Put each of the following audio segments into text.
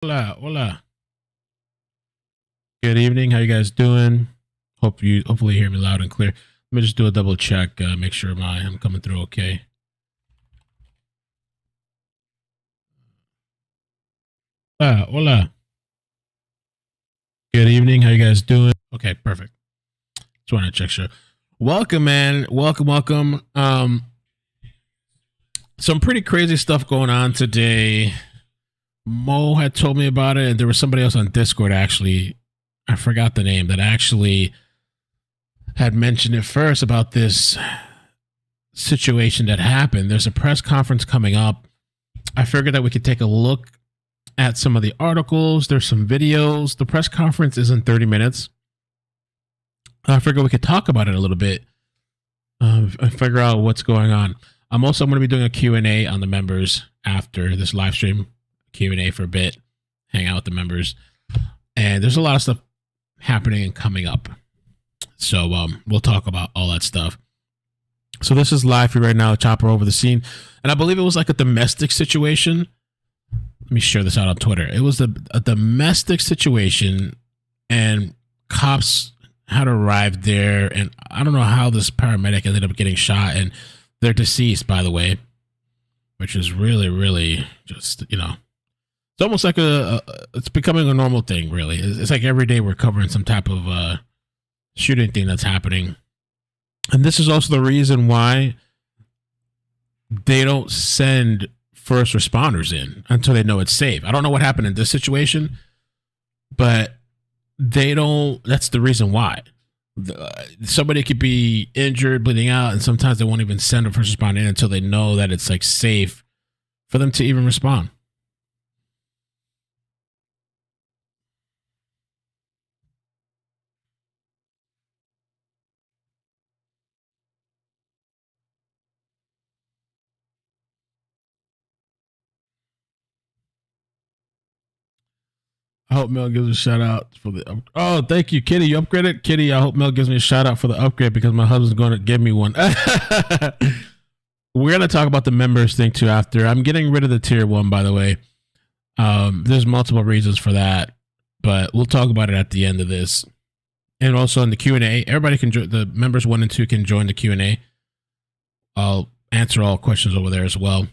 Hola, hola. Good evening. How you guys doing? Hopefully you hear me loud and clear. Let me just do a double check, make sure I'm coming through okay. Hola, hola. Good evening. How you guys doing? Okay, perfect. Just want to check sure. Welcome, man. Welcome, welcome. Some pretty crazy stuff going on today. Mo had told me about it, and there was somebody else on Discord actually. I forgot the name that actually had mentioned it first about this situation that happened. There's a press conference coming up. I figured that we could take a look at some of the articles. There's some videos. The press conference is in 30 minutes. I figured we could talk about it a little bit and figure out what's going on. I'm going to be doing a Q&A on the members after this live stream. Q&A for a bit. Hang out with the members. And there's a lot of stuff happening and coming up. So we'll talk about all that stuff. So this is live for right now, Chopper over the scene. And I believe it was like a domestic situation. Let me share this out on Twitter. It was a domestic situation, and cops had arrived there, and I don't know how this paramedic ended up getting shot, and they're deceased, by the way, which is really, really just, it's almost like it's becoming a normal thing, really. It's like every day we're covering some type of shooting thing that's happening. And this is also the reason why they don't send first responders in until they know it's safe. I don't know what happened in this situation, but they don't. That's the reason why. Somebody could be injured, bleeding out, and sometimes they won't even send a first responder in until they know that it's like safe for them to even respond. I hope Mel gives a shout out for the. Oh, thank you, Kitty. You upgraded, Kitty. I hope Mel gives me a shout out for the upgrade because my husband's going to give me one. We're gonna talk about the members thing too after. I'm getting rid of the tier one, by the way. There's multiple reasons for that, but we'll talk about it at the end of this. And also in the Q&A, everybody can join. The members 1 and 2 can join the Q&A. I'll answer all questions over there as well.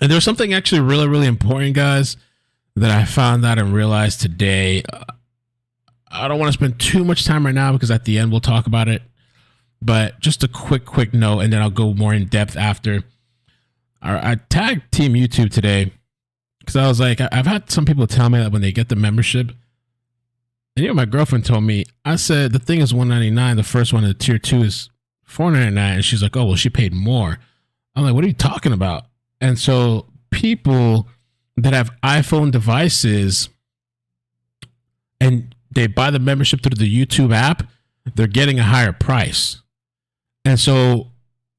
And there's something actually really, really important, guys, that I found out and realized today. I don't want to spend too much time right now because at the end we'll talk about it. But just a quick note, and then I'll go more in depth after. I tagged Team YouTube today because I was like, I've had some people tell me that when they get the membership, and my girlfriend told me, I said the thing is $199, the first one, the tier 2 is $499, and she's like, oh well, she paid more. I'm like, what are you talking about? And so people that have iPhone devices and they buy the membership through the YouTube app, they're getting a higher price. And so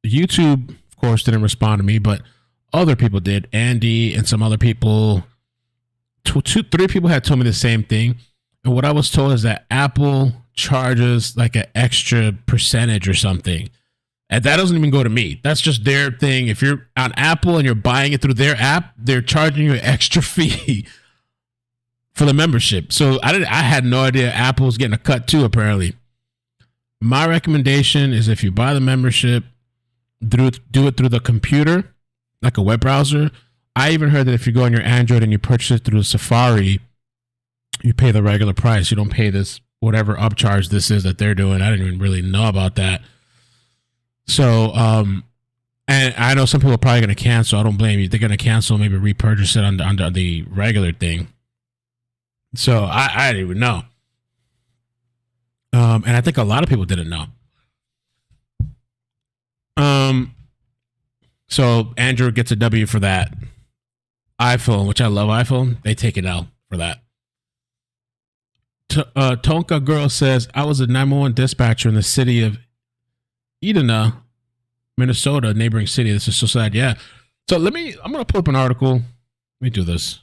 YouTube, of course, didn't respond to me, but other people did. Andy and some other people, three people had told me the same thing. And what I was told is that Apple charges like an extra percentage or something. And that doesn't even go to me. That's just their thing. If you're on Apple and you're buying it through their app, they're charging you an extra fee for the membership. So I had no idea Apple was getting a cut too, apparently. My recommendation is if you buy the membership, do it through the computer, like a web browser. I even heard that if you go on your Android and you purchase it through Safari, you pay the regular price. You don't pay this whatever upcharge this is that they're doing. I didn't even really know about that. So, and I know some people are probably going to cancel. I don't blame you. They're going to cancel, maybe repurchase it under the regular thing. So I didn't even know. And I think a lot of people didn't know. So Andrew gets a W for that. iPhone, which I love iPhone, they take an L for that. Tonka Girl says, I was a 911 dispatcher in the city of Edina, Minnesota, neighboring city. This is so sad. Yeah. So I'm going to pull up an article. Let me do this.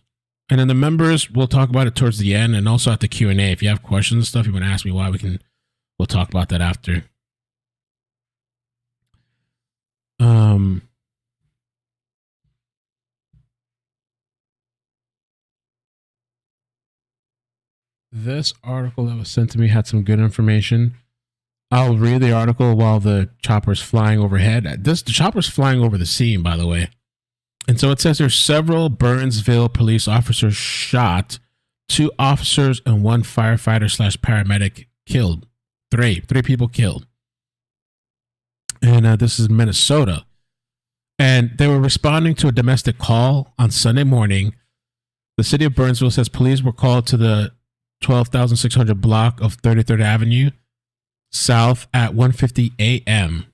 And then the members, we'll talk about it towards the end and also at the Q&A. If you have questions and stuff, you want to ask me why, we'll talk about that after. This article that was sent to me had some good information. I'll read the article while the chopper's flying overhead. The chopper's flying over the scene, by the way. And so it says there's several Burnsville police officers shot, 2 officers and 1 firefighter / paramedic killed. Three people killed. And this is Minnesota. And they were responding to a domestic call on Sunday morning. The city of Burnsville says police were called to the 12,600 block of 33rd Avenue South at 1:50 a.m.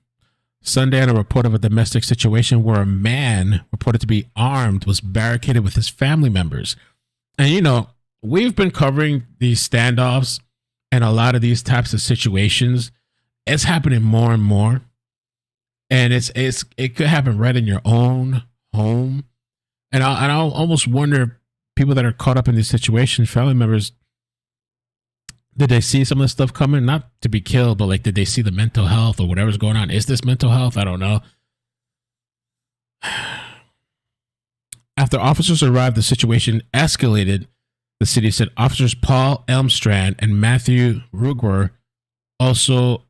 Sunday on a report of a domestic situation where a man reported to be armed was barricaded with his family members. And, you know, we've been covering these standoffs and a lot of these types of situations. It's happening more and more. And it could happen right in your own home. And I'll almost wonder, people that are caught up in these situations, family members, did they see some of this stuff coming? Not to be killed, but like, did they see the mental health or whatever's going on? Is this mental health? I don't know. After officers arrived, the situation escalated. The city said officers Paul Elmstrand and Matthew Rugwer, also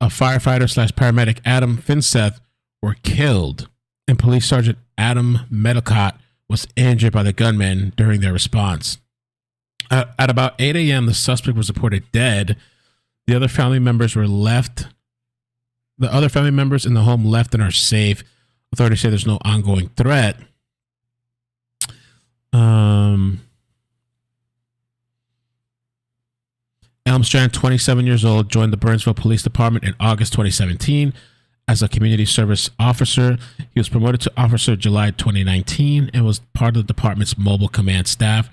a firefighter / paramedic Adam Finseth, were killed, and Police Sergeant Adam Medicott was injured by the gunmen during their response. At about 8 a.m., the suspect was reported dead. The other family members were left. The other family members in the home left and are safe. Authorities say there's no ongoing threat. Elmstrand, 27 years old, joined the Burnsville Police Department in August 2017 as a community service officer. He was promoted to officer July 2019 and was part of the department's mobile command staff,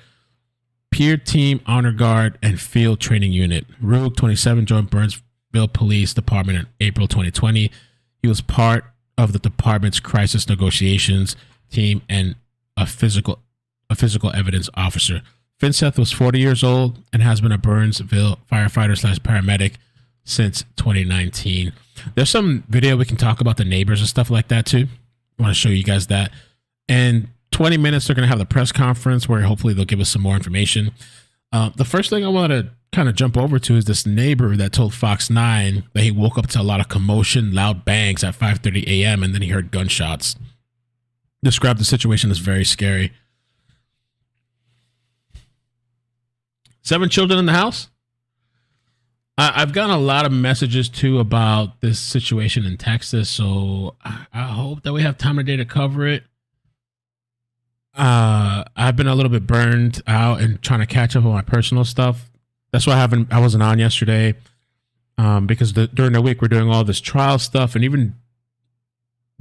peer team, honor guard, and field training unit. Rugg, 27, joined Burnsville Police Department in April 2020. He was part of the department's crisis negotiations team and a physical evidence officer. Finseth was 40 years old and has been a Burnsville firefighter / paramedic since 2019. There's some video we can talk about the neighbors and stuff like that too. I want to show you guys that. And 20 minutes, they're going to have the press conference where hopefully they'll give us some more information. The first thing I want to kind of jump over to is this neighbor that told Fox 9 that he woke up to a lot of commotion, loud bangs at 5:30 a.m. and then he heard gunshots. Described the situation as very scary. 7 children in the house. I've gotten a lot of messages too about this situation in Texas, so I hope that we have time today to cover it. I've been a little bit burned out and trying to catch up on my personal stuff. That's why I wasn't on yesterday, because during the week we're doing all this trial stuff, and even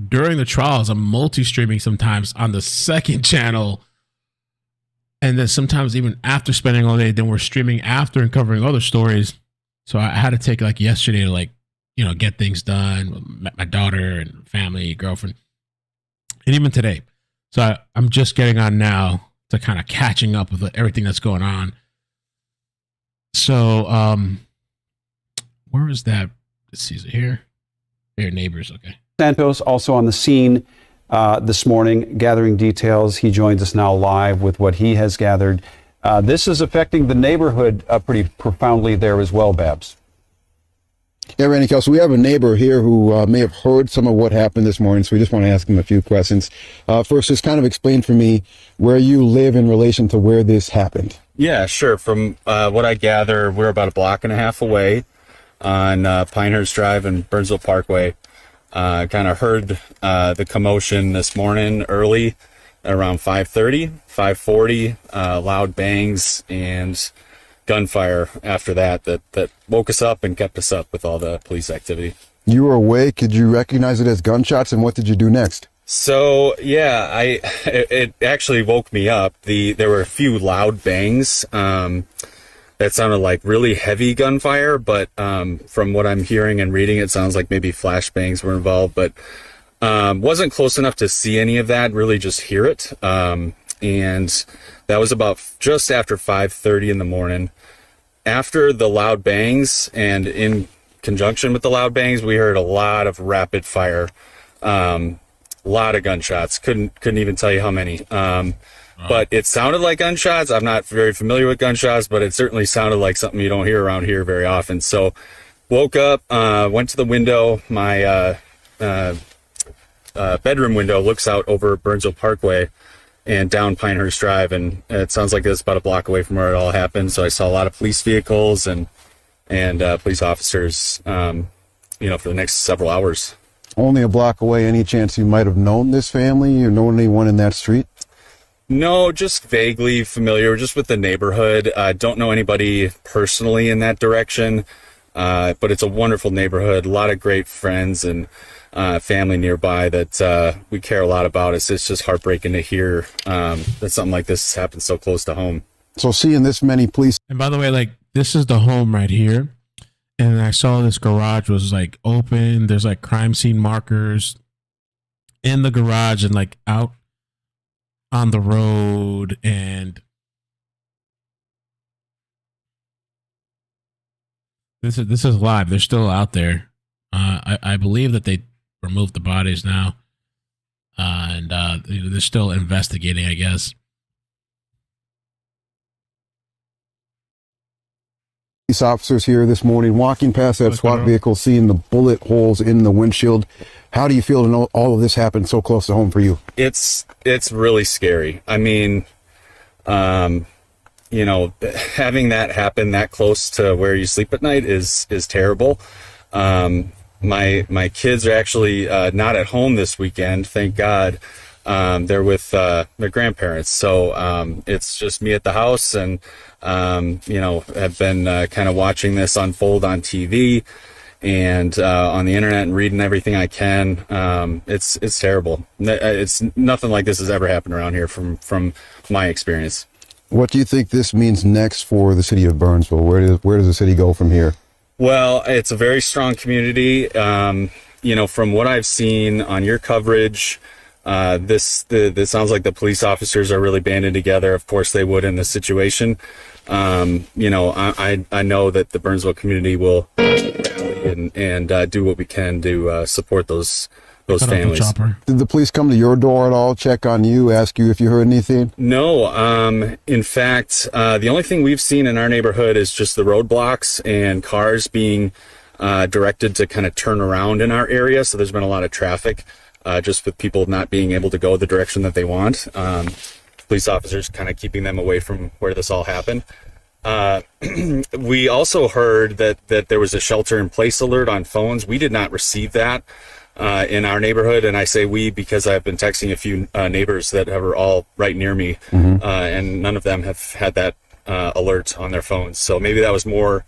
during the trials, I'm multi-streaming sometimes on the second channel. And then sometimes even after spending all day, then we're streaming after and covering other stories. So I had to take like yesterday to get things done with my daughter and family, girlfriend, and even today. So I'm just getting on now to kind of catching up with everything that's going on. So where is that? Let's see, is it here? Here, neighbors. Okay. Santos also on the scene this morning, gathering details. He joins us now live with what he has gathered. This is affecting the neighborhood pretty profoundly there as well, Babs. Yeah, Randy Kelso, we have a neighbor here who may have heard some of what happened this morning, so we just want to ask him a few questions. First, just kind of explain for me where you live in relation to where this happened. Yeah, sure. From what I gather, we're about a block and a half away on Pinehurst Drive and Burnsville Parkway. Kind of heard the commotion this morning early, around 5:30, 5:40, loud bangs and gunfire after that woke us up and kept us up with all the police activity. You were awake. Could you recognize it as gunshots, and what did you do next? So, yeah, it actually woke me up. There were a few loud bangs that sounded like really heavy gunfire, but from what I'm hearing and reading, it sounds like maybe flashbangs were involved, but wasn't close enough to see any of that, really just hear it. And that was about just after 5:30 in the morning. After the loud bangs, and in conjunction with the loud bangs, we heard a lot of rapid fire, a lot of gunshots. Couldn't even tell you how many. but it sounded like gunshots. I'm not very familiar with gunshots, but it certainly sounded like something you don't hear around here very often. So woke up, went to the window. My bedroom window looks out over Burnsville Parkway and down Pinehurst Drive, and it sounds like it's about a block away from where it all happened. So I saw a lot of police vehicles and police officers, for the next several hours. Only a block away. Any chance you might have known this family or known anyone in that street? No, just vaguely familiar, just with the neighborhood. Don't know anybody personally in that direction, but it's a wonderful neighborhood. A lot of great friends and family nearby that we care a lot about. It's just heartbreaking to hear that something like this happens so close to home. So seeing this many police. And by the way, like, this is the home right here. And I saw this garage was like open. There's like crime scene markers in the garage and like out on the road. And this is live. They're still out there. I believe that they removed the bodies now. And they're still investigating, I guess. Police officers here this morning walking past that SWAT vehicle, seeing the bullet holes in the windshield. How do you feel to know all of this happened so close to home for you? It's really scary. I mean, having that happen that close to where you sleep at night is terrible. My kids are actually not at home this weekend, thank God. They're with their grandparents, so it's just me at the house, and have been kind of watching this unfold on TV and on the internet and reading everything I can. It's terrible. It's nothing like this has ever happened around here from my experience. What do you think this means next for the city of Burnsville? Where does the city go from here? Well, it's a very strong community. From what I've seen on your coverage, this sounds like the police officers are really banding together. Of course they would in this situation. I know that the Burnsville community will rally and do what we can to support those families. Did the police come to your door at all, check on you, ask you if you heard anything? No. In fact, the only thing we've seen in our neighborhood is just the roadblocks and cars being directed to kind of turn around in our area. So there's been a lot of traffic. Just with people not being able to go the direction that they want. Police officers kind of keeping them away from where this all happened. We also heard that there was a shelter-in-place alert on phones. We did not receive that in our neighborhood, and I say we because I've been texting a few neighbors that are all right near me, and none of them have had that alert on their phones. So maybe that was more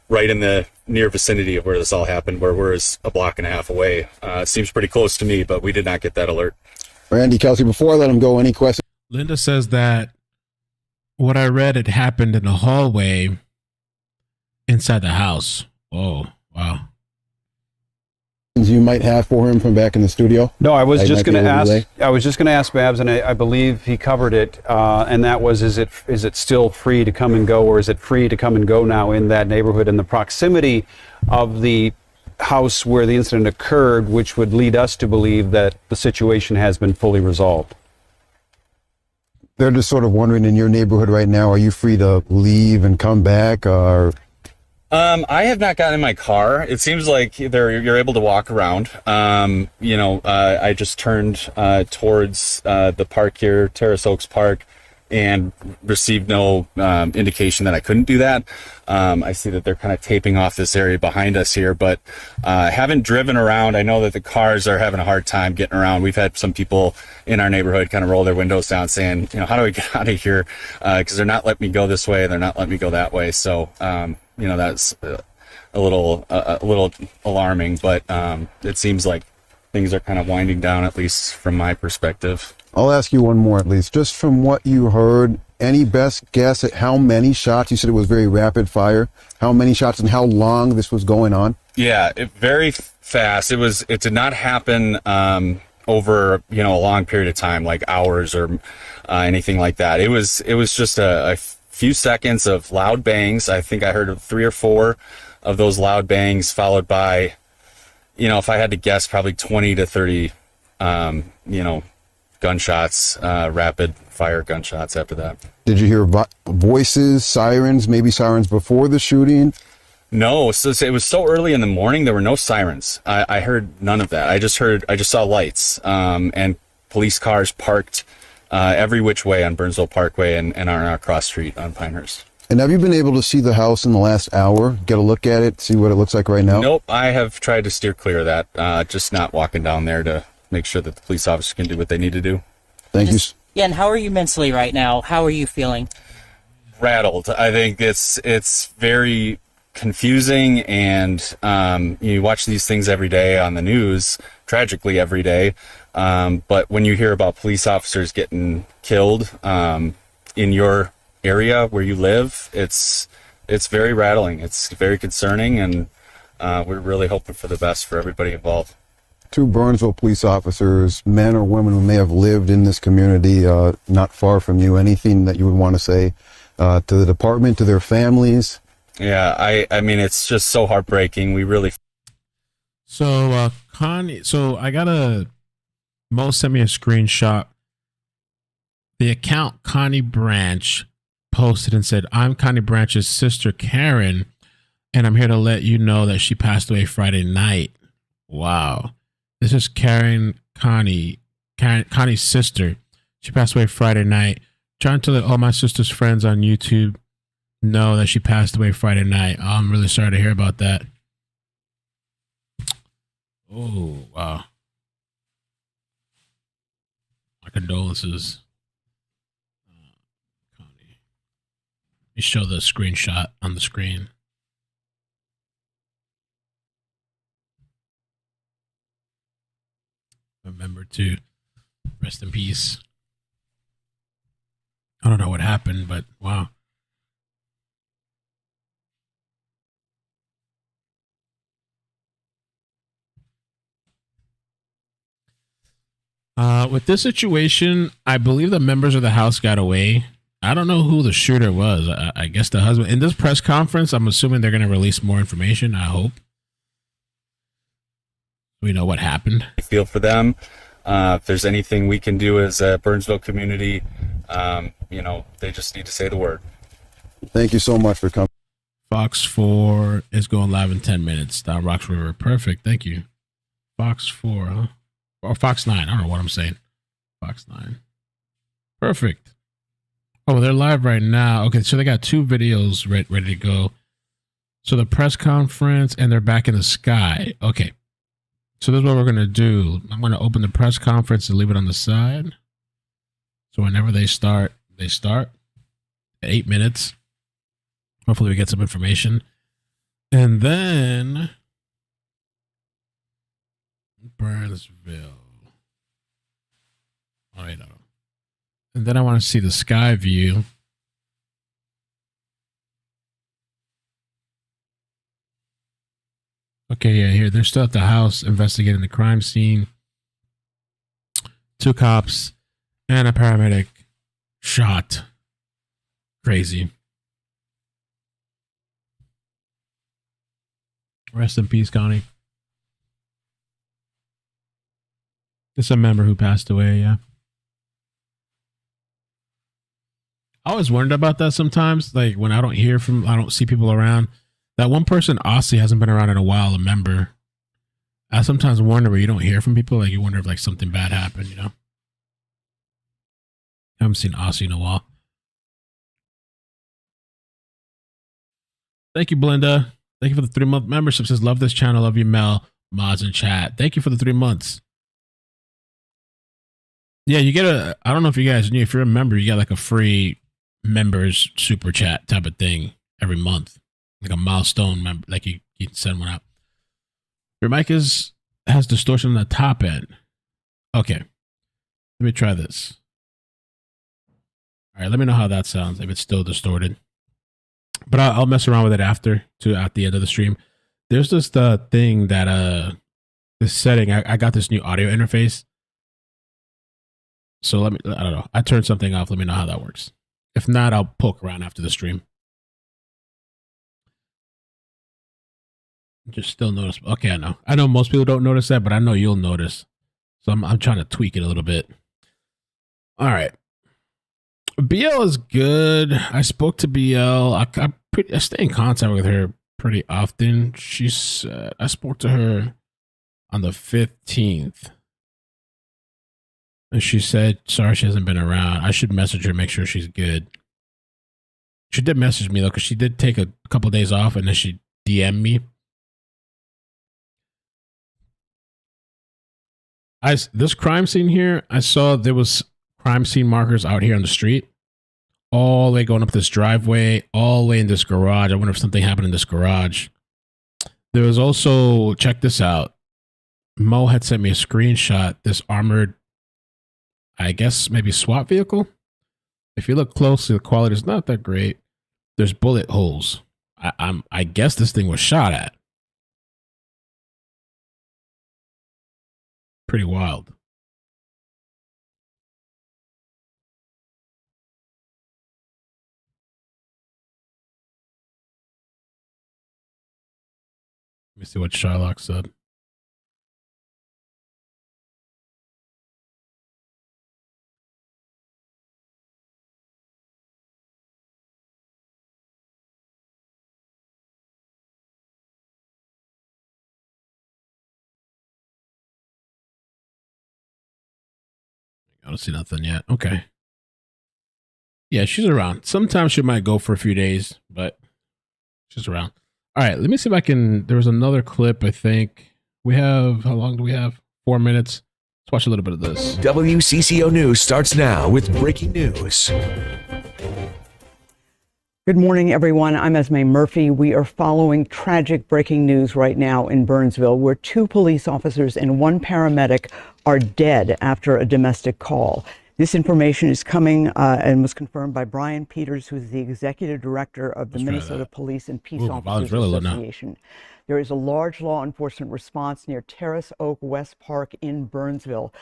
right in the near vicinity of where this all happened, where we're a block and a half away. Seems pretty close to me, but we did not get that alert. Randy, Kelsey, before I let him go, any questions? Linda says that what I read, it happened in the hallway inside the house. Oh, wow. You might have for him from back in the studio? No, I was just going to ask. I was just going to ask Babs, and I believe he covered it. And that was: is it still free to come and go, or is it free to come and go now in that neighborhood in the proximity of the house where the incident occurred, which would lead us to believe that the situation has been fully resolved? They're just sort of wondering, in your neighborhood right now, are you free to leave and come back, or? I have not gotten in my car. It seems like you're able to walk around. I just turned towards the park here, Terrace Oaks Park, and received no indication that I couldn't do that. I see that they're kind of taping off this area behind us here, but haven't driven around. I know that the cars are having a hard time getting around. We've had some people in our neighborhood kind of roll their windows down saying, how do we get out of here? Because they're not letting me go this way. They're not letting me go that way. So, that's a little alarming, but it seems like things are kind of winding down, at least from my perspective. I'll ask you one more, at least. Just from what you heard, any best guess at how many shots? You said it was very rapid fire. How many shots and how long this was going on? Yeah, very fast. It did not happen over a long period of time, like hours or anything like that. It was just a few seconds of loud bangs. I think I heard 3 or 4 of those loud bangs, followed by, if I had to guess, probably 20 to 30, gunshots, rapid fire gunshots after that. Did you hear voices, sirens, maybe sirens before the shooting? No, so it was so early in the morning, there were no sirens. I heard none of that. I just saw lights, and police cars parked every which way on Burnsville Parkway and on our cross street on Pinehurst. And have you been able to see the house in the last hour? Get a look at it, see what it looks like right now? Nope, I have tried to steer clear of that. Just not walking down there to make sure that the police officers can do what they need to do. Thank you. Yeah, and how are you mentally right now? How are you feeling? Rattled. I think it's very confusing, and you watch these things every day on the news, tragically every day. But when you hear about police officers getting killed in your area where you live, it's very rattling. It's very concerning, and we're really hoping for the best for everybody involved. 2 Burnsville police officers, men or women who may have lived in this community not far from you. Anything that you would want to say to the department, to their families? Yeah, I mean, it's just so heartbreaking. We really... So, Connie, Mo sent me a screenshot. The account Connie Branch posted and said, "I'm Connie Branch's sister, Karen, and I'm here to let you know that she passed away Friday night." Wow. This is Connie's sister. She passed away Friday night. Trying to let all my sister's friends on YouTube know that she passed away Friday night. Oh, I'm really sorry to hear about that. Oh, wow. My condolences. Connie. Let me show the screenshot on the screen. Remember to rest in peace. I don't know what happened, but wow. With this situation, I believe the members of the house got away. I don't know who the shooter was. I guess the husband. In this press conference, I'm assuming they're going to release more information. I hope. We know what happened. I feel for them. If there's anything we can do as a Burnsville community, they just need to say the word. Thank you so much for coming. Fox 4 is going live in 10 minutes. Down Rocks River. Perfect. Thank you. Fox 4, huh? Or Fox 9. I don't know what I'm saying. Fox 9. Perfect. Oh, they're live right now. Okay, so they got 2 videos ready to go. So the press conference, and they're back in the sky. Okay. So this is what we're going to do. I'm going to open the press conference and leave it on the side. So whenever they start at 8 minutes. Hopefully we get some information. And then Burnsville. All right. And then I want to see the sky view. Okay, yeah, here. They're still at the house investigating the crime scene. 2 cops and a paramedic shot. Crazy. Rest in peace, Connie. It's a member who passed away, yeah. I always wondered about that sometimes. Like when I don't see people around. That one person, Aussie, hasn't been around in a while, a member. I sometimes wonder where you don't hear from people. Like you wonder if like something bad happened, I haven't seen Aussie in a while. Thank you, Belinda. Thank you for the 3-month membership. Says, love this channel. Love you, Mel, mods, and chat. Thank you for the 3 months. Yeah, you get I don't know if you guys knew, if you're a member, you get like a free members super chat type of thing every month. Like a milestone member, like you can send one out. Your mic has distortion on the top end. Okay. Let me try this. All right, let me know how that sounds, if it's still distorted. But I'll mess around with it at the end of the stream. There's this thing that this setting. I got this new audio interface. So I don't know. I turned something off. Let me know how that works. If not, I'll poke around after the stream. Just still notice. Okay, I know most people don't notice that, but I know you'll notice. So I'm trying to tweak it a little bit. All right. BL is good. I spoke to BL. I stay in contact with her pretty often. She said I spoke to her on the 15th. And she said, sorry she hasn't been around. I should message her, make sure she's good. She did message me, though, because she did take a couple of days off, and then she DM'd me. This crime scene here, I saw there was crime scene markers out here on the street. All the way going up this driveway, all the way in this garage. I wonder if something happened in this garage. There was also, check this out. Mo had sent me a screenshot, this armored, I guess maybe SWAT vehicle. If you look closely, the quality is not that great. There's bullet holes. I guess this thing was shot at. Pretty wild. Let me see what Shylock said. I don't see nothing yet. Okay. Yeah, she's around. Sometimes she might go for a few days, but she's around. All right, let me see if I can. There was another clip, I think. We have, how long do we have? 4 minutes. Let's watch a little bit of this. WCCO News starts now with breaking news. Good morning, everyone. I'm Esme Murphy. We are following tragic breaking news right now in Burnsville, where 2 police officers and 1 paramedic are dead after a domestic call. This information is coming and was confirmed by Brian Peters, who's the executive director of the Minnesota Police and Peace Officers Association. There is a large law enforcement response near Terrace Oak West Park in Burnsville.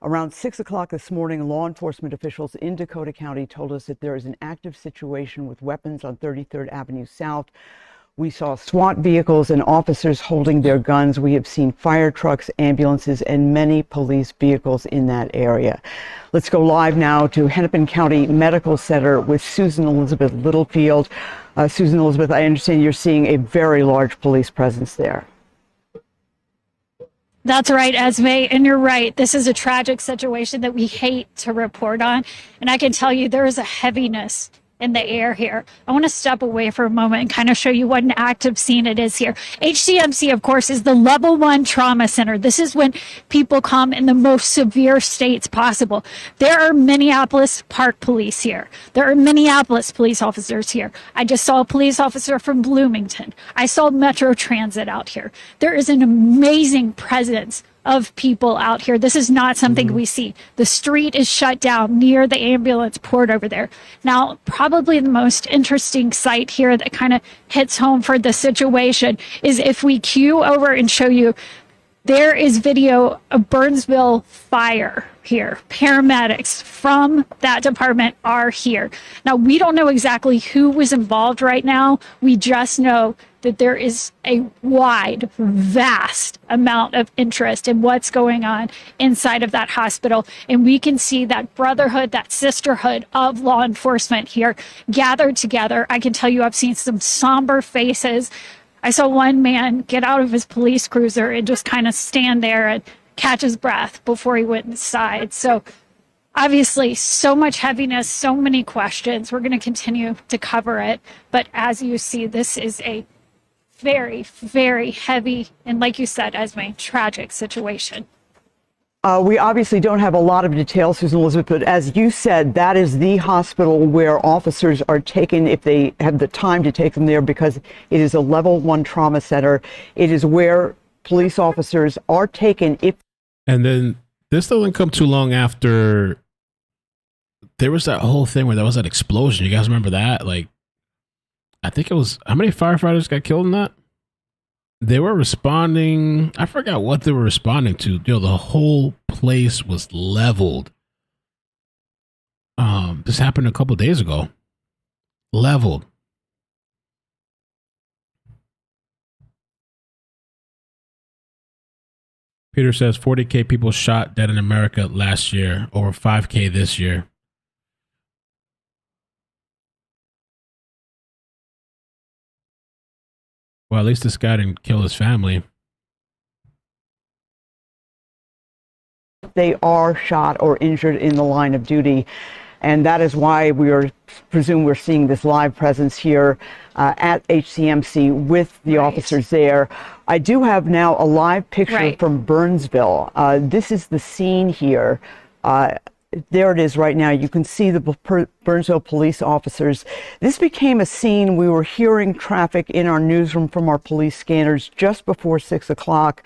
Around 6 o'clock this morning, law enforcement officials in Dakota County told us that there is an active situation with weapons on 33rd Avenue South. We saw SWAT vehicles and officers holding their guns. We have seen fire trucks, ambulances, and many police vehicles in that area. Let's go live now to Hennepin County Medical Center with Susan Elizabeth Littlefield. Susan Elizabeth, I understand you're seeing a very large police presence there. That's right, Esme, and you're right. This is a tragic situation that we hate to report on. And I can tell you there is a heaviness in the air here. I want to step away for a moment and kind of show you what an active scene it is here. HCMC, of course, is the level 1 trauma center. This is when people come in the most severe states possible. There are Minneapolis Park Police here. There are Minneapolis police officers here. I just saw a police officer from Bloomington. I saw Metro Transit out here. There is an amazing presence of people out here. This is not something we see. The street is shut down near the ambulance port over there. Now, probably the most interesting sight here that kind of hits home for the situation is if we cue over and show you, there is video of Burnsville fire here. Paramedics from that department are here. Now, we don't know exactly who was involved right now. We just know that there is a wide, vast amount of interest in what's going on inside of that hospital. And we can see that brotherhood, that sisterhood of law enforcement here gathered together. I can tell you I've seen some somber faces. I saw one man get out of his police cruiser and just kind of stand there and catch his breath before he went inside. So obviously, so much heaviness, so many questions. We're going to continue to cover it. But as you see, this is a very, very heavy and, like you said, Esme, tragic situation. We obviously don't have a lot of details, Susan Elizabeth, but as you said, that is the hospital where officers are taken if they have the time to take them there, because it is a level 1 trauma center. It is where police officers are taken if. And then this doesn't come too long after there was that whole thing where there was that explosion. You guys remember that? Like, I think it was, how many firefighters got killed in that? They were responding. I forgot what they were responding to. The whole place was leveled. This happened a couple days ago. Leveled. Peter says 40K people shot dead in America last year, over 5K this year. Well, at least this guy didn't kill his family. They are shot or injured in the line of duty. And that is why we're seeing this live presence here at HCMC with the officers there. I do have now a live picture from Burnsville. This is the scene here. There it is right now. You can see the Burnsville police officers. This became a scene. We were hearing traffic in our newsroom from our police scanners just before 6 o'clock.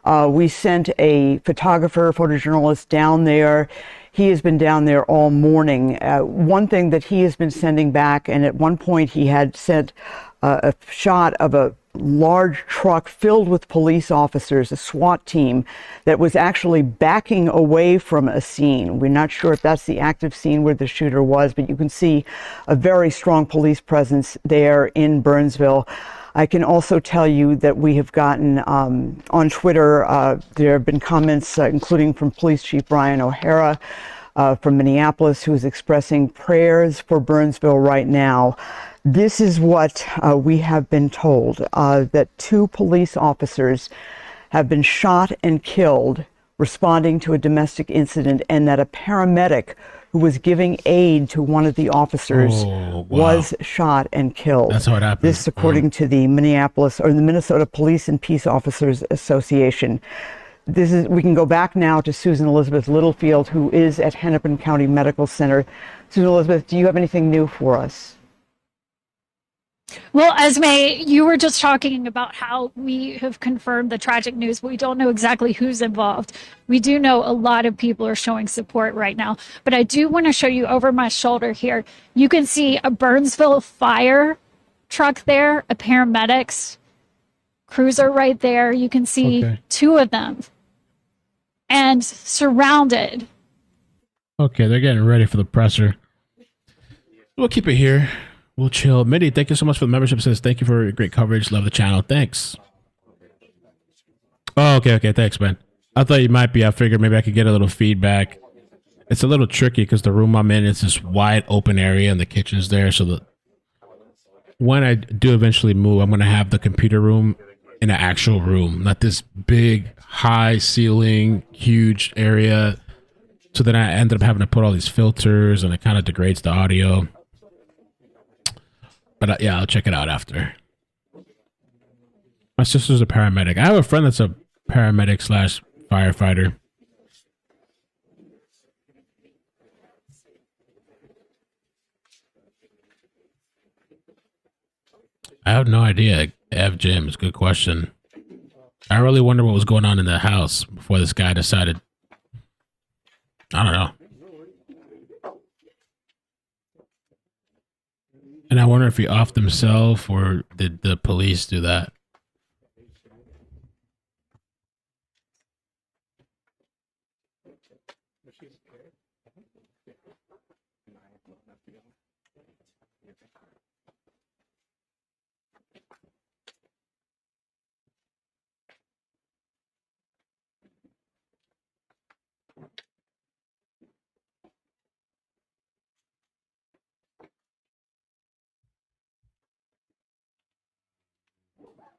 We sent a photographer, photojournalist down there. He has been down there all morning. One thing that he has been sending back, and at one point he had sent a shot of a large truck filled with police officers, a SWAT team that was actually backing away from a scene. We're not sure if that's the active scene where the shooter was, but you can see a very strong police presence there in Burnsville. I can also tell you that we have gotten on Twitter, there have been comments, including from Police Chief Brian O'Hara from Minneapolis, who is expressing prayers for Burnsville right now. This is what we have been told, that 2 police officers have been shot and killed responding to a domestic incident, and that a paramedic who was giving aid to one of the officers was shot and killed. That's how it happened. This, according to the Minneapolis or the Minnesota Police and Peace Officers Association. We can go back now to Susan Elizabeth Littlefield, who is at Hennepin County Medical Center. Susan Elizabeth, do you have anything new for us? Well, Esme, you were just talking about how we have confirmed the tragic news, but we don't know exactly who's involved. We do know a lot of people are showing support right now, but I do want to show you over my shoulder here. You can see a Burnsville fire truck there, a paramedics cruiser right there. You can see 2 of them and surrounded. Okay, they're getting ready for the presser. We'll keep it here. We'll chill. Mindy, thank you so much for the membership. Says thank you for your great coverage. Love the channel. Thanks. Oh, okay. Thanks, man. I thought you might be. I figured maybe I could get a little feedback. It's a little tricky because the room I'm in is this wide open area and the kitchen's there. So when I do eventually move, I'm going to have the computer room in an actual room, not this big, high ceiling, huge area. So then I ended up having to put all these filters and it kind of degrades the audio. But yeah, I'll check it out after. My sister's a paramedic. I have a friend that's a paramedic / firefighter. I have no idea. Ev James, good question. I really wonder what was going on in the house before this guy decided. I don't know. And I wonder if he offed himself or did the police do that?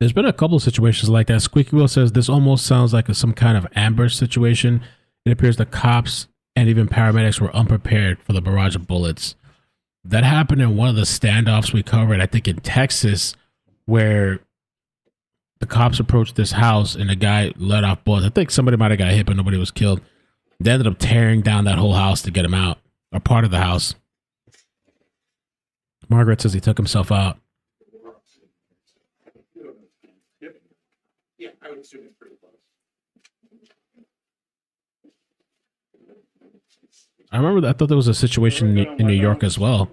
There's been a couple of situations like that. Squeaky Wheel says this almost sounds like some kind of ambush situation. It appears the cops and even paramedics were unprepared for the barrage of bullets. That happened in one of the standoffs we covered, I think in Texas, where the cops approached this house and the guy let off bullets. I think somebody might have got hit, but nobody was killed. They ended up tearing down that whole house to get him out, or part of the house. Margaret says he took himself out. I would assume it's pretty close. I remember I thought there was a situation in New York as well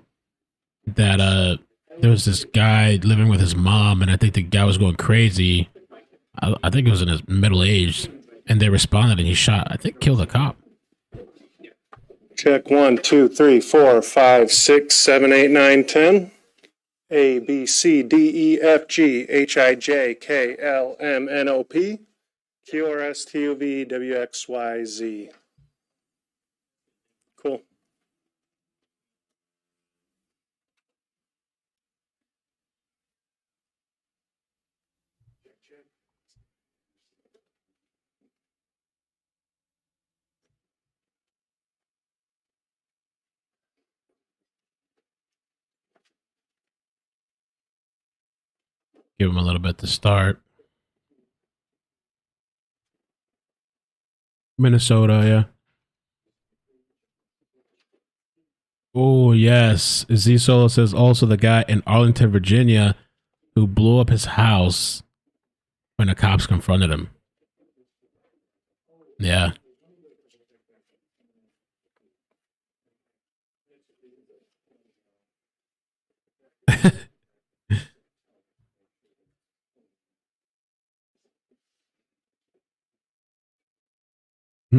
that there was this guy living with his mom, and I think the guy was going crazy. I think he was in his middle age, and they responded, and he shot, I think, killed a cop. Check 1, 2, 3, 4, 5, 6, 7, 8, 9, 10. A, B, C, D, E, F, G, H, I, J, K, L, M, N, O, P. QRSTUV WXYZ. Cool. Give him a little bit to start. Minnesota, yeah. Oh, yes. Z Solo says also the guy in Arlington, Virginia, who blew up his house when the cops confronted him. Yeah.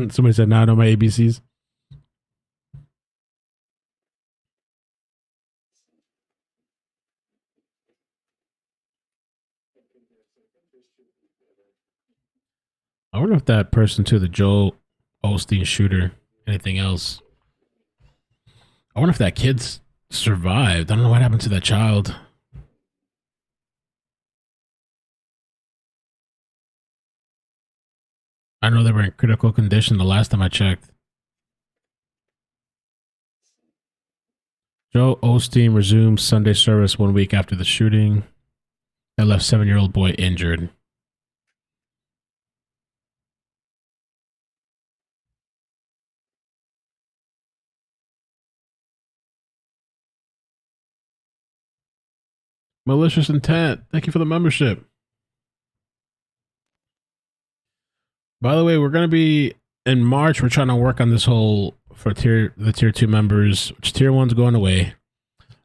Somebody said, "Nah, I know my ABCs." I wonder if that person too, the Joel Osteen shooter, anything else. I wonder if that kid's survived. I don't know what happened to that child. I know they were in critical condition the last time I checked. Joe Osteen resumed Sunday service 1 week after the shooting that left 7-year-old boy injured. Malicious intent. Thank you for the membership. By the way, we're going to be in March. We're trying to work on this whole for the tier 2 members, which tier 1's going away.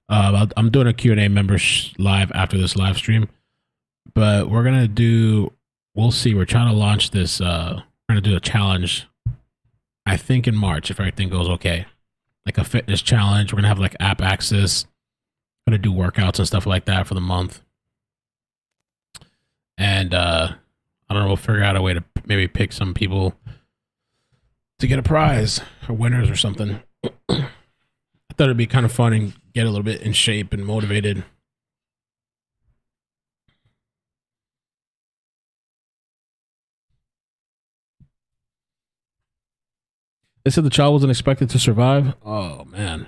I'm doing a Q&A members live after this live stream, but we're going to do, we'll see. We're trying to launch this, we're going to do a challenge, I think in March, if everything goes okay. Like a fitness challenge. We're going to have like app access. Going to do workouts and stuff like that for the month. And, I don't know, we'll figure out a way to maybe pick some people to get a prize or winners or something. I thought it'd be kind of fun and get a little bit in shape and motivated. They said the child wasn't expected to survive. Oh, man.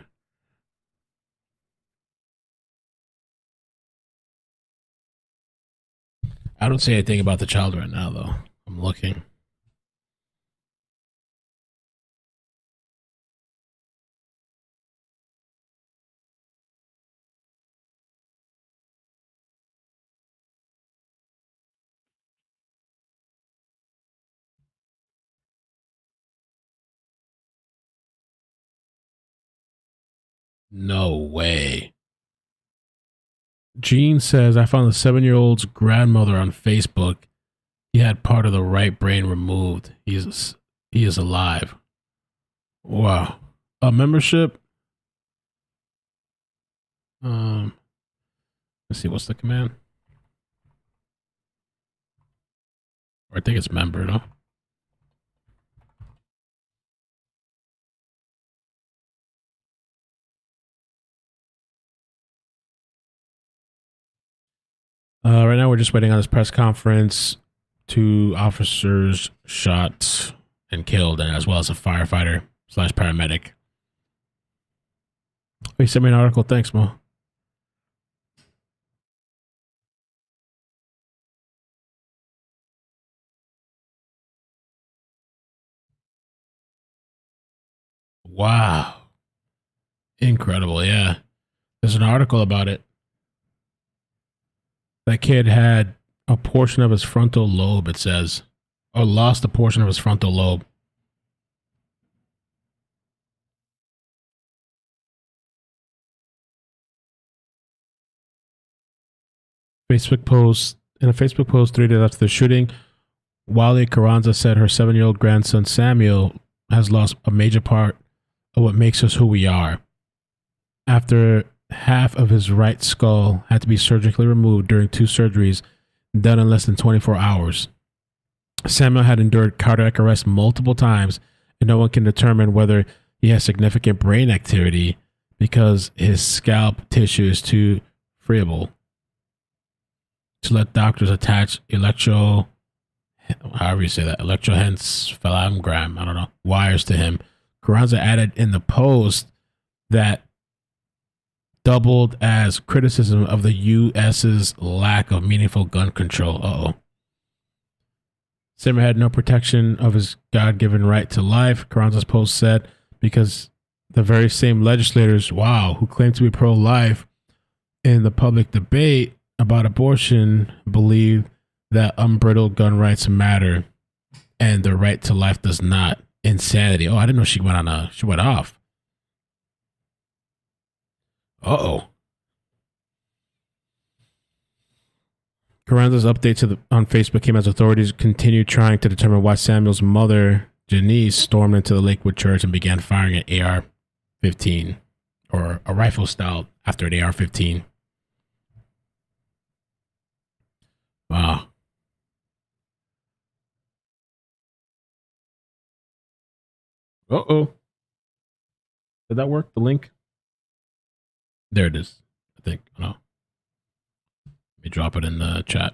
I don't see anything about the child right now, though. I'm looking. No way. Gene says, I found the 7-year-old's grandmother on Facebook. He had part of the right brain removed. He is alive. Wow. A membership. Let's see, what's the command? Or I think it's member, no? Right now, we're just waiting on this press conference. 2 officers shot and killed, and as well as a firefighter / paramedic. He sent me an article. Thanks, Mo. Wow. Incredible, yeah. There's an article about it. That kid had a portion of his frontal lobe, it says, or lost a portion of his frontal lobe. In a Facebook post 3 days after the shooting, Wale Carranza said her 7-year-old grandson Samuel has lost a major part of what makes us who we are. After half of his right skull had to be surgically removed during 2 surgeries done in less than 24 hours. Samuel had endured cardiac arrest multiple times, and no one can determine whether he has significant brain activity because his scalp tissue is too friable to let doctors attach however you say that, electroencephalogram, I don't know, wires to him. Carranza added in the post that doubled as criticism of the U.S.'s lack of meaningful gun control. Zimmer had no protection of his God-given right to life, Carranza's post said, because the very same legislators, who claim to be pro-life in the public debate about abortion believe that unbridled gun rights matter and the right to life does not. Insanity. I didn't know she went off. Carranza's update on Facebook came as authorities continued trying to determine why Samuel's mother, Janice, stormed into the Lakewood church and began firing an AR-15, or a rifle style after an AR-15. Wow. Did that work? The link? There it is. I think. No. Let me drop it in the chat.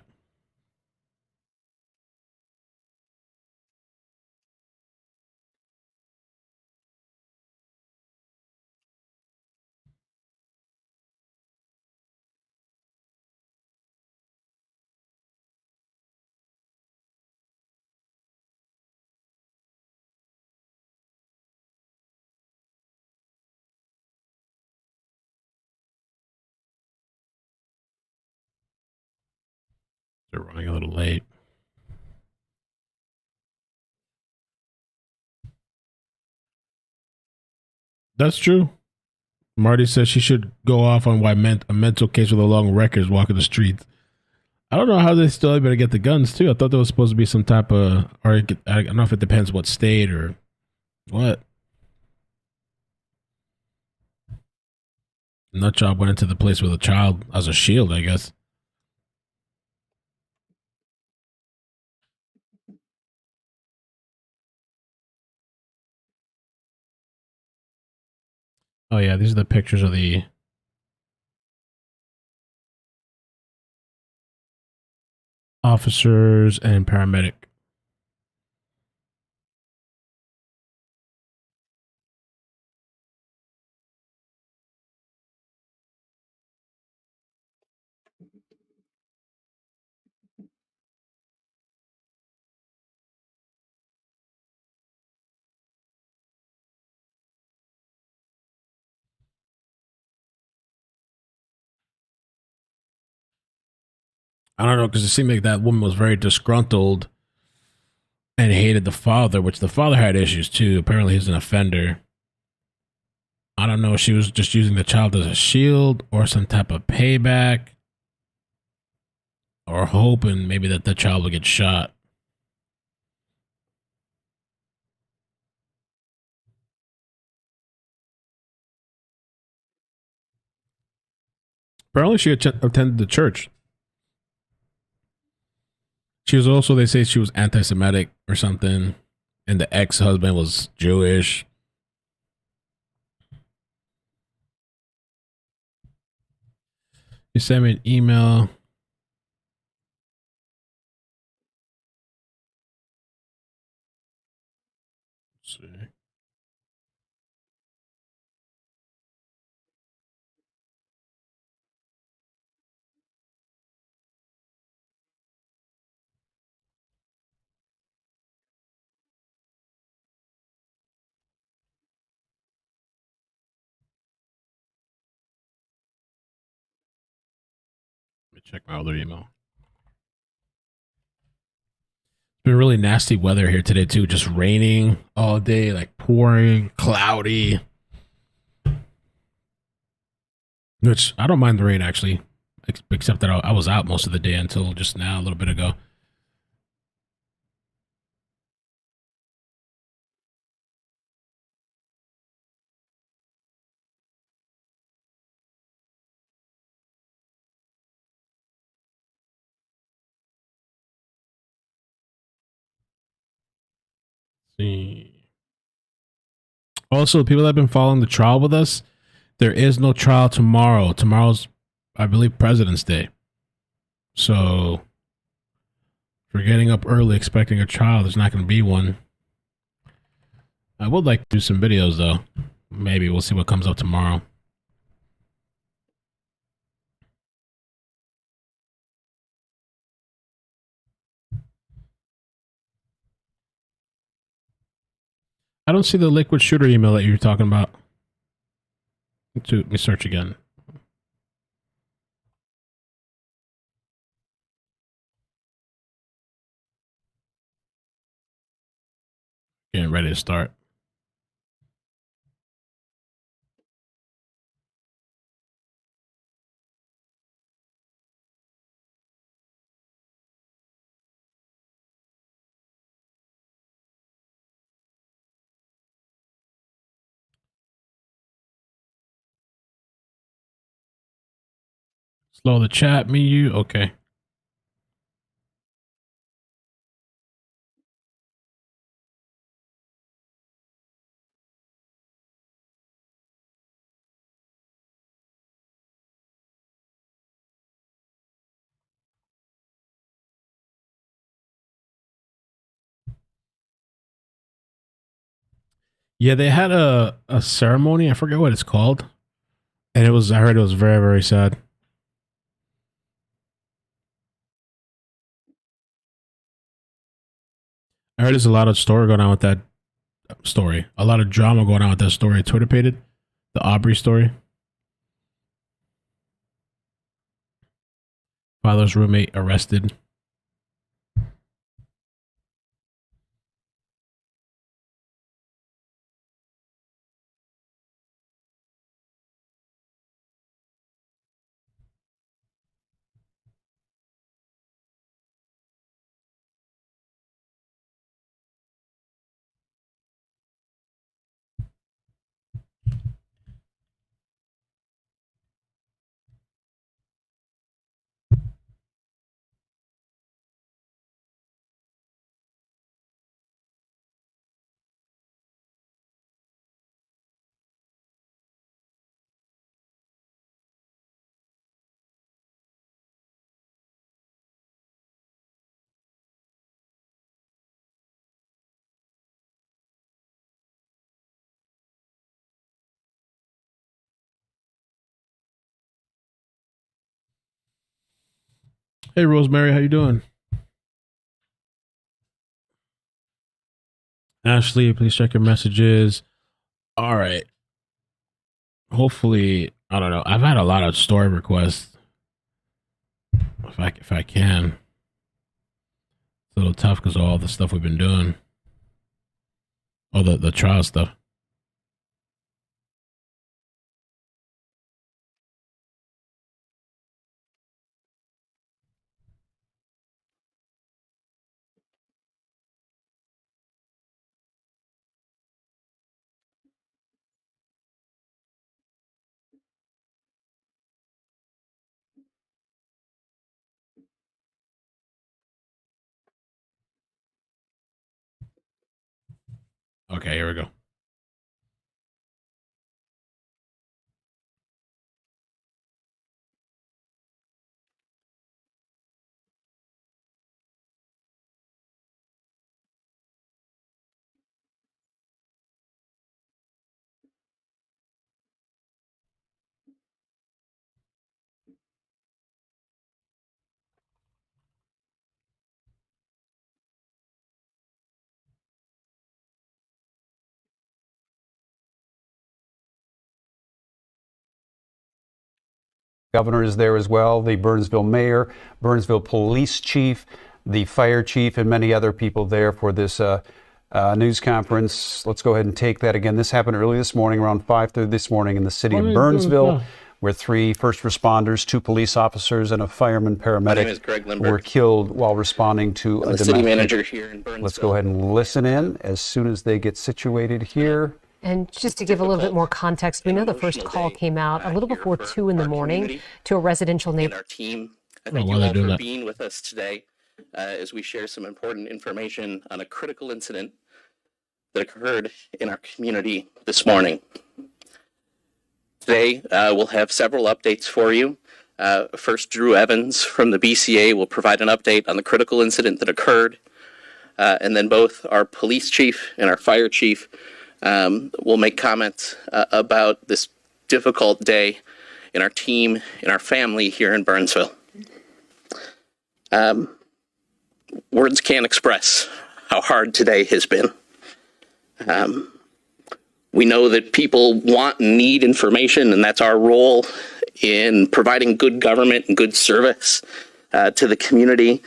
They're running a little late. That's true. Marty says she should go off on why a mental case with a long record is walking the streets. I don't know how they still able to get the guns too. I thought there was supposed to be some type of, I don't know if it depends what state or what. Nutjob went into the place with a child as a shield, I guess. Oh yeah, these are the pictures of the officers and paramedic. I don't know, because it seemed like that woman was very disgruntled and hated the father, which the father had issues too. Apparently he's an offender. I don't know if she was just using the child as a shield or some type of payback, or hoping maybe that the child would get shot. Apparently she attended the church. She was also, they say she was anti-Semitic or something, and the ex-husband was Jewish. He sent me an email. Let's see. Let me check my other email. It's been really nasty weather here today too. Just raining all day, like pouring, cloudy. Which I don't mind the rain actually, except that I was out most of the day until just now, a little bit ago. See. Also, people that have been following the trial with us, there is no trial tomorrow. Tomorrow's, I believe, President's Day. So, if you're getting up early expecting a trial, there's not going to be one. I would like to do some videos, though. Maybe we'll see what comes up tomorrow. I don't see the liquid shooter email that you were talking about. Let me search again. Getting ready to start. Slow the chat, me, you. Okay. Yeah, they had a ceremony. I forget what it's called. And I heard it was very, very sad. I heard there's a lot of story going on with that story. A lot of drama going on with that story. Twitter pated the Aubrey story. Father's roommate arrested. Hey, Rosemary, how you doing? Ashley, please check your messages. All right. Hopefully, I don't know. I've had a lot of story requests. If I can. It's a little tough because of all the stuff we've been doing. Oh, the trial stuff. Okay, here we go. Governor is there as well, the Burnsville mayor, Burnsville police chief, the fire chief, and many other people there for this news conference. Let's go ahead and take that again. This happened early this morning, around 5:30 this morning in the city of Burnsville, where 3 first responders, 2 police officers, and a fireman paramedic were killed while responding to a city manager here in Burnsville. Let's go ahead and listen in as soon as they get situated here. And just to give a little bit more context, we know the first call came out a little before 2 in the morning to a residential neighborhood. Our team, thank you all for being with us today as we share some important information on a critical incident that occurred in our community this morning. Today, we'll have several updates for you. First, Drew Evans from the BCA will provide an update on the critical incident that occurred. And then both our police chief and our fire chief will make comments about this difficult day in our team, in our family here in Burnsville. Words can't express how hard today has been. We know that people want and need information, and that's our role in providing good government and good service to the community.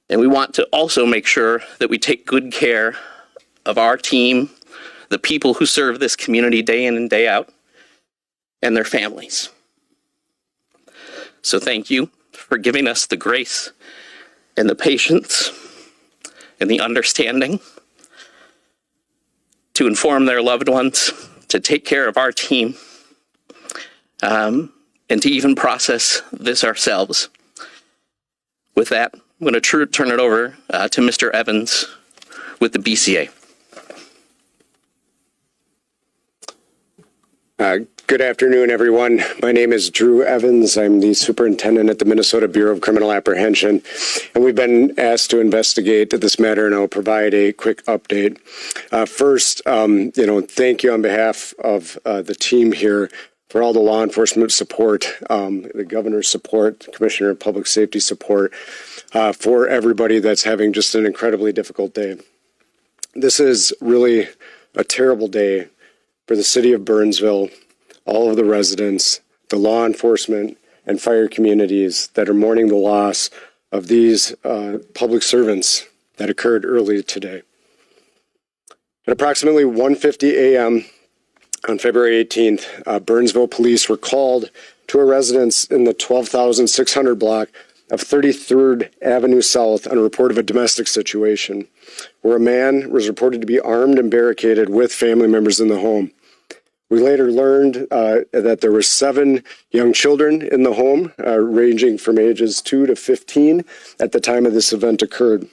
And we want to also make sure that we take good care of our team, the people who serve this community day in and day out, and their families. So thank you for giving us the grace and the patience and the understanding to inform their loved ones, to take care of our team, and to even process this ourselves. With that, I'm going to turn it over to Mr. Evans with the BCA. Good afternoon, everyone. My name is Drew Evans. I'm the superintendent at the Minnesota Bureau of Criminal Apprehension, and we've been asked to investigate this matter, and I'll provide a quick update. First, thank you on behalf of the team here for all the law enforcement support, the governor's support, Commissioner of Public Safety support, for everybody that's having just an incredibly difficult day. This is really a terrible day for the city of Burnsville, all of the residents, the law enforcement, and fire communities that are mourning the loss of these public servants that occurred early today. At approximately 1:50 a.m. on February 18th, Burnsville police were called to a residence in the 12,600 block of 33rd Avenue South on a report of a domestic situation where a man was reported to be armed and barricaded with family members in the home. We later learned that there were 7 young children in the home, ranging from ages 2 to 15 at the time of this event occurred.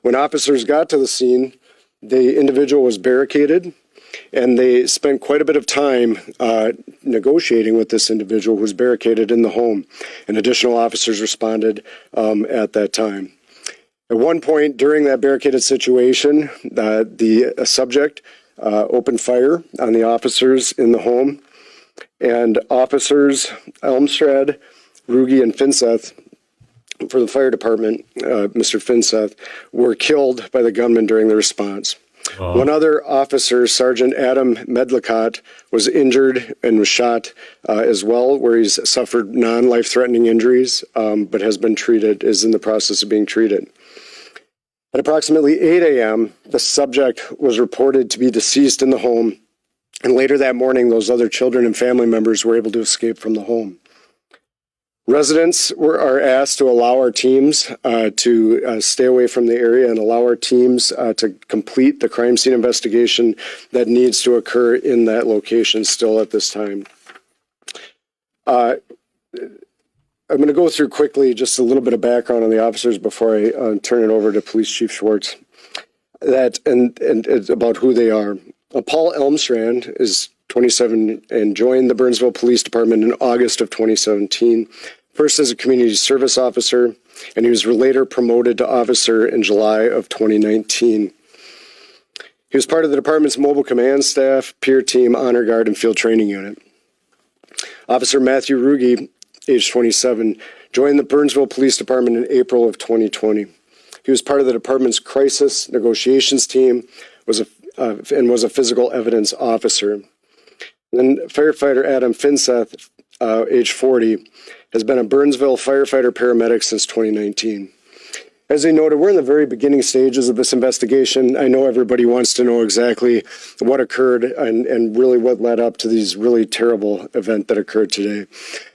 When officers got to the scene, the individual was barricaded, and they spent quite a bit of time negotiating with this individual who was barricaded in the home, and additional officers responded at that time. At one point during that barricaded situation, the subject opened fire on the officers in the home, and officers Elmstrad, Ruge, and Finseth for the fire department, Mr. Finseth, were killed by the gunman during the response. One other officer, Sergeant Adam Medlicott, was injured and was shot as well, where he's suffered non-life-threatening injuries, but has been treated, is in the process of being treated. At approximately 8 a.m., the subject was reported to be deceased in the home, and later that morning, those other children and family members were able to escape from the home. Residents are asked to allow our teams to stay away from the area and allow our teams to complete the crime scene investigation that needs to occur in that location still at this time. I'm going to go through quickly just a little bit of background on the officers before I turn it over to Police Chief Schwartz. And it's about who they are. Paul Elmstrand is 27 and joined the Burnsville Police Department in August of 2017, first as a community service officer, and he was later promoted to officer in July of 2019. He was part of the department's mobile command staff, peer team, honor guard, and field training unit. Officer Matthew Ruge, age 27, joined the Burnsville Police Department in April of 2020. He was part of the department's crisis negotiations team, and was a physical evidence officer. And then firefighter Adam Finseth, age 40, has been a Burnsville firefighter paramedic since 2019. As they noted, we're in the very beginning stages of this investigation. I know everybody wants to know exactly what occurred and really what led up to these really terrible event that occurred today.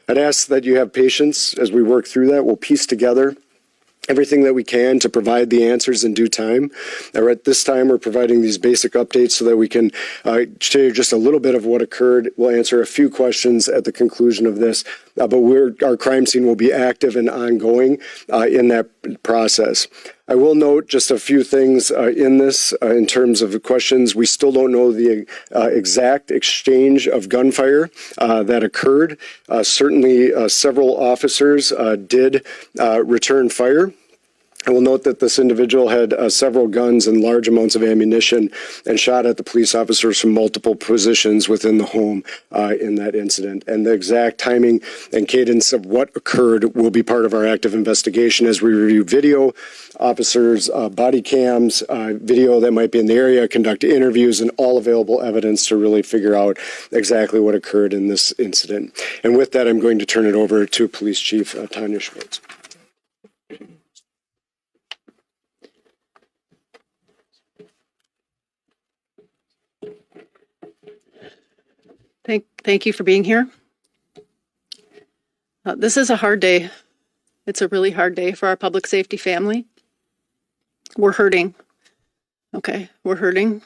I'd ask that you have patience as we work through that. We'll piece together everything that we can to provide the answers in due time. At this time, we're providing these basic updates so that we can share just a little bit of what occurred. We'll answer a few questions at the conclusion of this, but our crime scene will be active and ongoing in that process. I will note just a few things in this in terms of the questions. We still don't know the exact exchange of gunfire that occurred. Certainly, several officers did return fire. I will note that this individual had several guns and large amounts of ammunition and shot at the police officers from multiple positions within the home in that incident. And the exact timing and cadence of what occurred will be part of our active investigation as we review video, officers' body cams, video that might be in the area, conduct interviews, and all available evidence to really figure out exactly what occurred in this incident. And with that, I'm going to turn it over to Police Chief Tanya Schwartz. Thank you for being here. This is a hard day. It's a really hard day for our public safety family. We're hurting. Okay, we're hurting.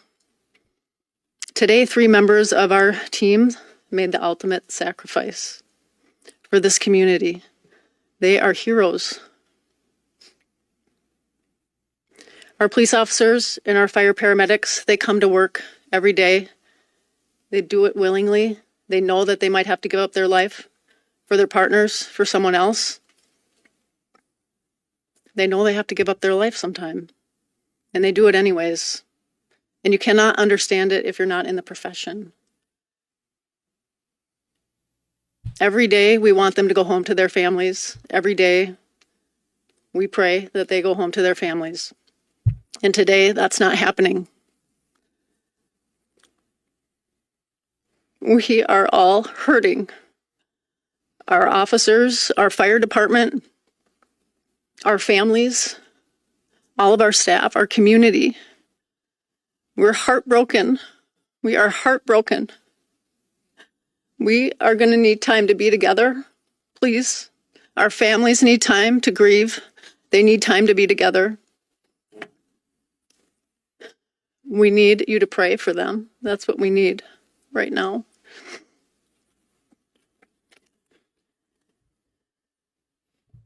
Today, 3 members of our team made the ultimate sacrifice for this community. They are heroes. Our police officers and our fire paramedics, they come to work every day. They do it willingly. They know that they might have to give up their life for their partners, for someone else. They know they have to give up their life sometime. And they do it anyways. And you cannot understand it if you're not in the profession. Every day we want them to go home to their families. Every day we pray that they go home to their families. And today that's not happening. We are all hurting. Our officers, our fire department, our families, all of our staff, our community. We're heartbroken. We are heartbroken. We are going to need time to be together, please. Our families need time to grieve. They need time to be together. We need you to pray for them. That's what we need right now.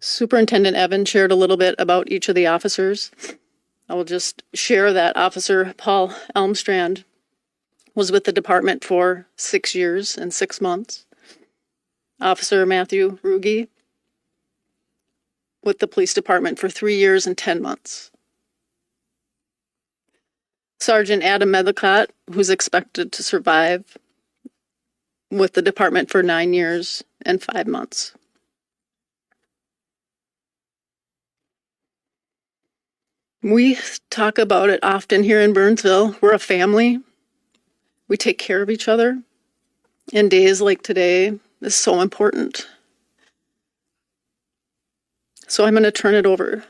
Superintendent Evans shared a little bit about each of the officers. I will just share that Officer Paul Elmstrand was with the department for 6 years and 6 months. Officer Matthew Ruge with the police department for 3 years and 10 months. Sergeant Adam Medlicott, who's expected to survive, with the department for 9 years and 5 months. We talk about it often here in Burnsville. We're a family. We take care of each other. And days like today is so important. So I'm going to turn it over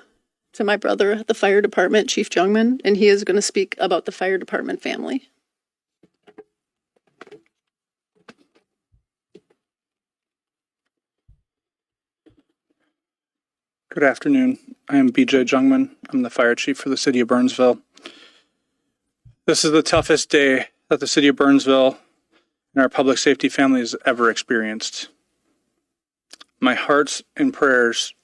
to my brother at the fire department, Chief Jungman, and he is going to speak about the fire department family. Good afternoon. I am BJ Jungman. I'm the fire chief for the city of Burnsville. This is the toughest day that the city of Burnsville and our public safety family has ever experienced. My hearts and prayers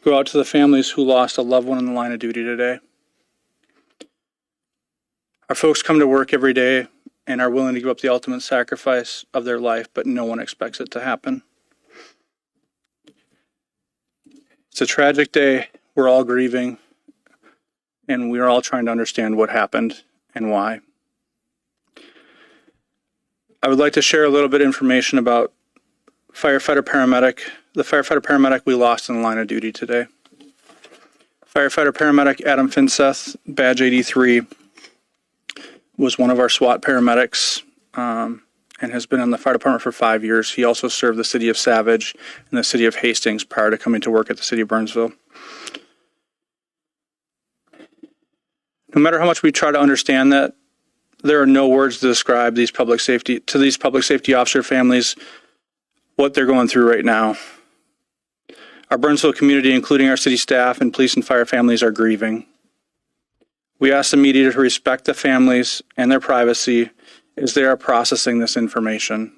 go out to the families who lost a loved one in the line of duty today. Our folks come to work every day and are willing to give up the ultimate sacrifice of their life, but no one expects it to happen. It's a tragic day. We're all grieving, and we are all trying to understand what happened and why. I would like to share a little bit of information about the firefighter paramedic we lost in the line of duty today. Firefighter paramedic Adam Finseth, badge 83, was one of our SWAT paramedics and has been in the fire department for 5 years. He also served the city of Savage and the city of Hastings prior to coming to work at the city of Burnsville. No matter how much we try to understand that, there are no words to describe these public safety officer families, what they're going through right now. Our Burnsville community, including our city staff and police and fire families, are grieving. We ask the media to respect the families and their privacy as they are processing this information.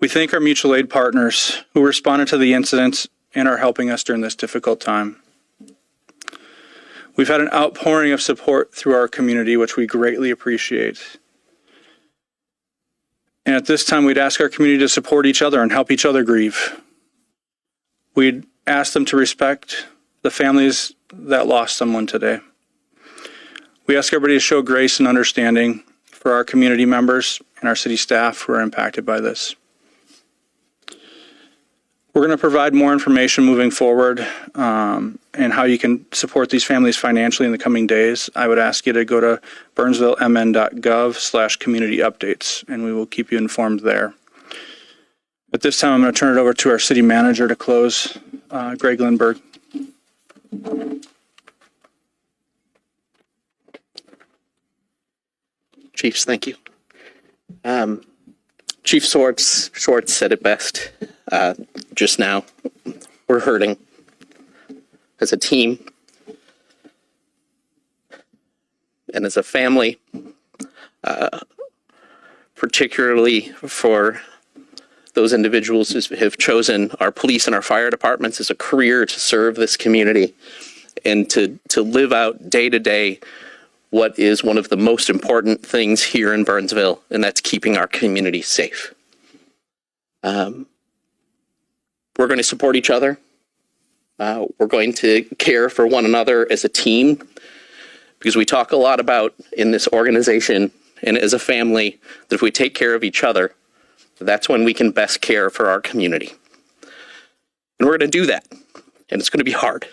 We thank our mutual aid partners who responded to the incidents and are helping us during this difficult time. We've had an outpouring of support through our community, which we greatly appreciate. And at this time, we'd ask our community to support each other and help each other grieve. We'd ask them to respect the families that lost someone today. We ask everybody to show grace and understanding for our community members and our city staff who are impacted by this. We're going to provide more information moving forward and how you can support these families financially in the coming days. I would ask you to go to burnsvillemn.gov/community updates, and we will keep you informed there. At this time, I'm going to turn it over to our city manager to close, Greg Lindberg. Chiefs, thank you. Chief Schwartz said it best just now. We're hurting as a team and as a family, particularly for those individuals who have chosen our police and our fire departments as a career to serve this community and to live out day to day what is one of the most important things here in Burnsville, and that's keeping our community safe. We're going to support each other. We're going to care for one another as a team, because we talk a lot about in this organization and as a family that if we take care of each other, that's when we can best care for our community. And we're going to do that, and it's going to be hard.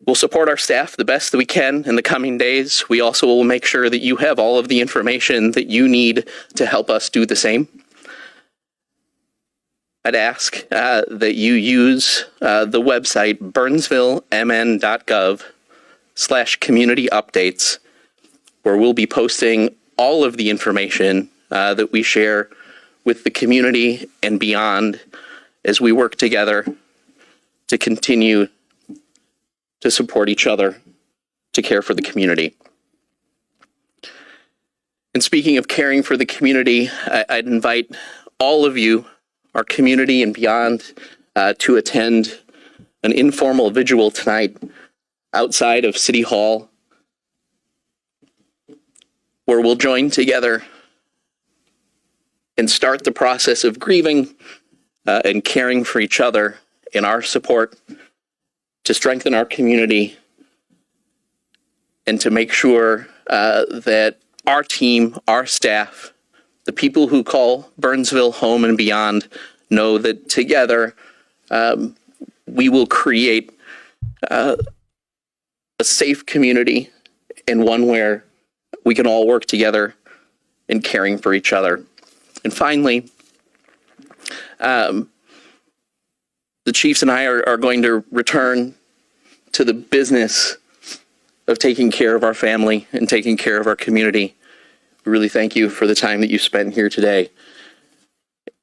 We'll support our staff the best that we can in the coming days. We also will make sure that you have all of the information that you need to help us do the same. I'd ask that you use the website burnsvillemn.gov/community updates, where we'll be posting all of the information that we share with the community and beyond as we work together to continue to support each other, to care for the community. And speaking of caring for the community, I'd invite all of you, our community and beyond, to attend an informal vigil tonight outside of City Hall, where we'll join together and start the process of grieving and caring for each other in our support to strengthen our community and to make sure that our team, our staff, the people who call Burnsville home and beyond know that together we will create a safe community and one where we can all work together in caring for each other. And finally, the Chiefs and I are going to return to the business of taking care of our family and taking care of our community. We really thank you for the time that you spent here today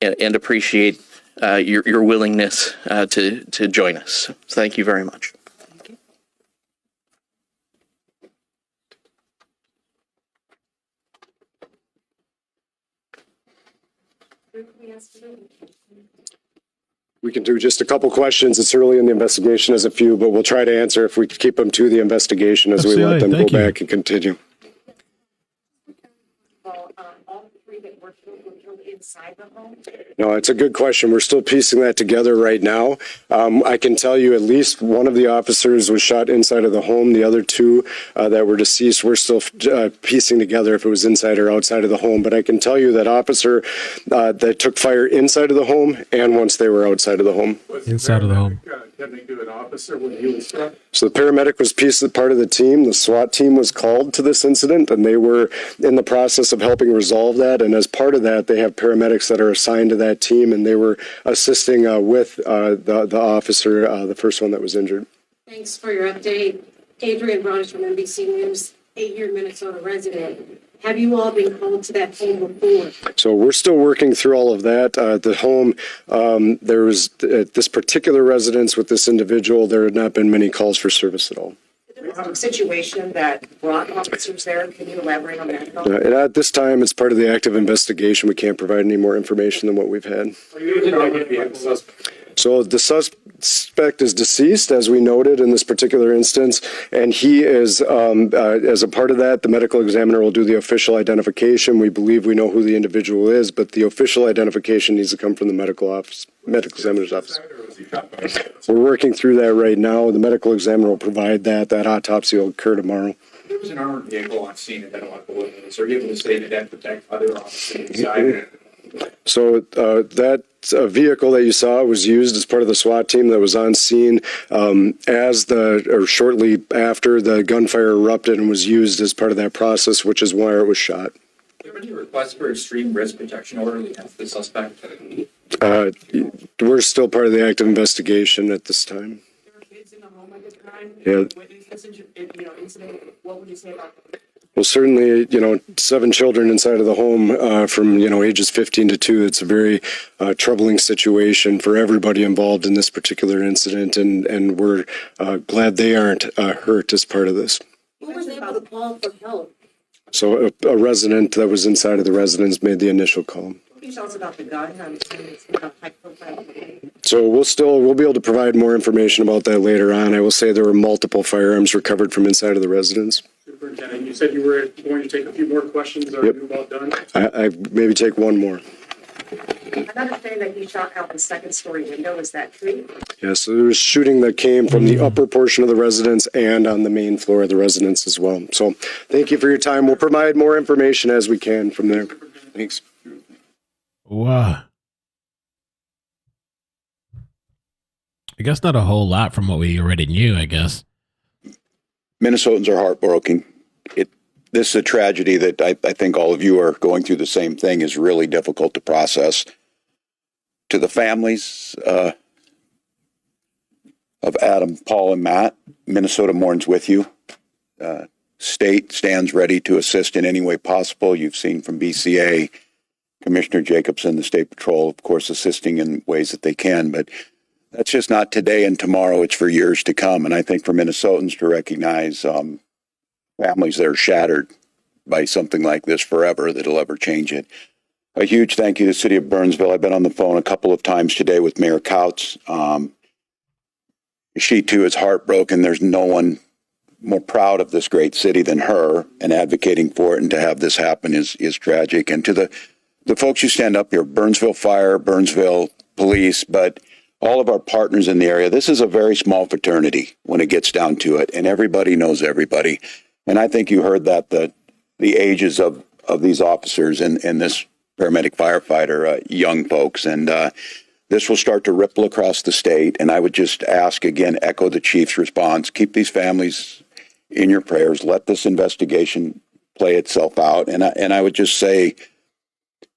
and appreciate your willingness to join us. So thank you very much. Thank you. We can do just a couple questions. It's early in the investigation as a few, but we'll try to answer if we keep them to the investigation as we let them go back and continue. No, it's a good question. We're still piecing that together right now. I can tell you at least one of the officers was shot inside of the home. The other two that were deceased, we're still piecing together if it was inside or outside of the home. But I can tell you that officer that took fire inside of the home and once they were outside of the home. Inside of the home. So the paramedic was part of the team. The SWAT team was called to this incident, and they were in the process of helping resolve that. And as part of that, they have paramedics that are assigned to that team, and they were assisting with the officer, the first one that was injured. Thanks for your update. Adrian Bronish from NBC News, 8-year Minnesota resident. Have you all been called to that home before? So we're still working through all of that. The home, there was at this particular residence with this individual, there had not been many calls for service at all. The domestic situation that brought officers there, can you elaborate on that? And at this time, it's part of the active investigation. We can't provide any more information than what we've had. So the suspect is deceased, as we noted in this particular instance, and he is, as a part of that, the medical examiner will do the official identification. We believe we know who the individual is, but the official identification needs to come from the medical examiner's office. We're working through that right now. The medical examiner will provide that. That autopsy will occur tomorrow. There was an armored vehicle on scene at that witness. Are you able to say that that protect other officers inside? So that vehicle that you saw was used as part of the SWAT team that was on scene shortly after the gunfire erupted and was used as part of that process, which is why it was shot. Are there any requests for extreme risk protection order against the suspect? We're still part of the active investigation at this time. There were kids in the home at the time. Yeah. Witness this incident. What would you say about that? Well, certainly, 7 children inside of the home from, ages 15 to 2. It's a very troubling situation for everybody involved in this particular incident, and we're glad they aren't hurt as part of this. Who was able to call for help? So a resident that was inside of the residence made the initial call. Can you tell us about the gun? So we'll be able to provide more information about that later on. I will say there were multiple firearms recovered from inside of the residence. Superintendent, you said you were going to take a few more questions. Are you about done? I maybe take one more. I'm understanding that you shot out the second story window. Is that true? Yeah, so there was shooting that came from the upper portion of the residence and on the main floor of the residence as well. So thank you for your time. We'll provide more information as we can from there. Thanks. Wow. I guess not a whole lot from what we already knew, I guess. Minnesotans are heartbroken. This is a tragedy that I think all of you are going through the same thing, is really difficult to process. To the families of Adam, Paul, and Matt, Minnesota mourns with you. State stands ready to assist in any way possible. You've seen from BCA, Commissioner Jacobson, the State Patrol, of course, assisting in ways that they can, but that's just not today and tomorrow. It's for years to come. And I think for Minnesotans to recognize families that are shattered by something like this forever, that'll ever change it. A huge thank you to the city of Burnsville. I've been on the phone a couple of times today with Mayor Couts. She too is heartbroken. There's no one more proud of this great city than her, and advocating for it, and to have this happen is tragic. And to the folks who stand up here, Burnsville Fire, Burnsville Police, but all of our partners in the area, this is a very small fraternity when it gets down to it, and everybody knows everybody. And I think you heard that the ages of these officers and this paramedic firefighter, young folks, and this will start to ripple across the state. And I would just ask again, echo the chief's response, keep these families in your prayers, let this investigation play itself out. And I would just say,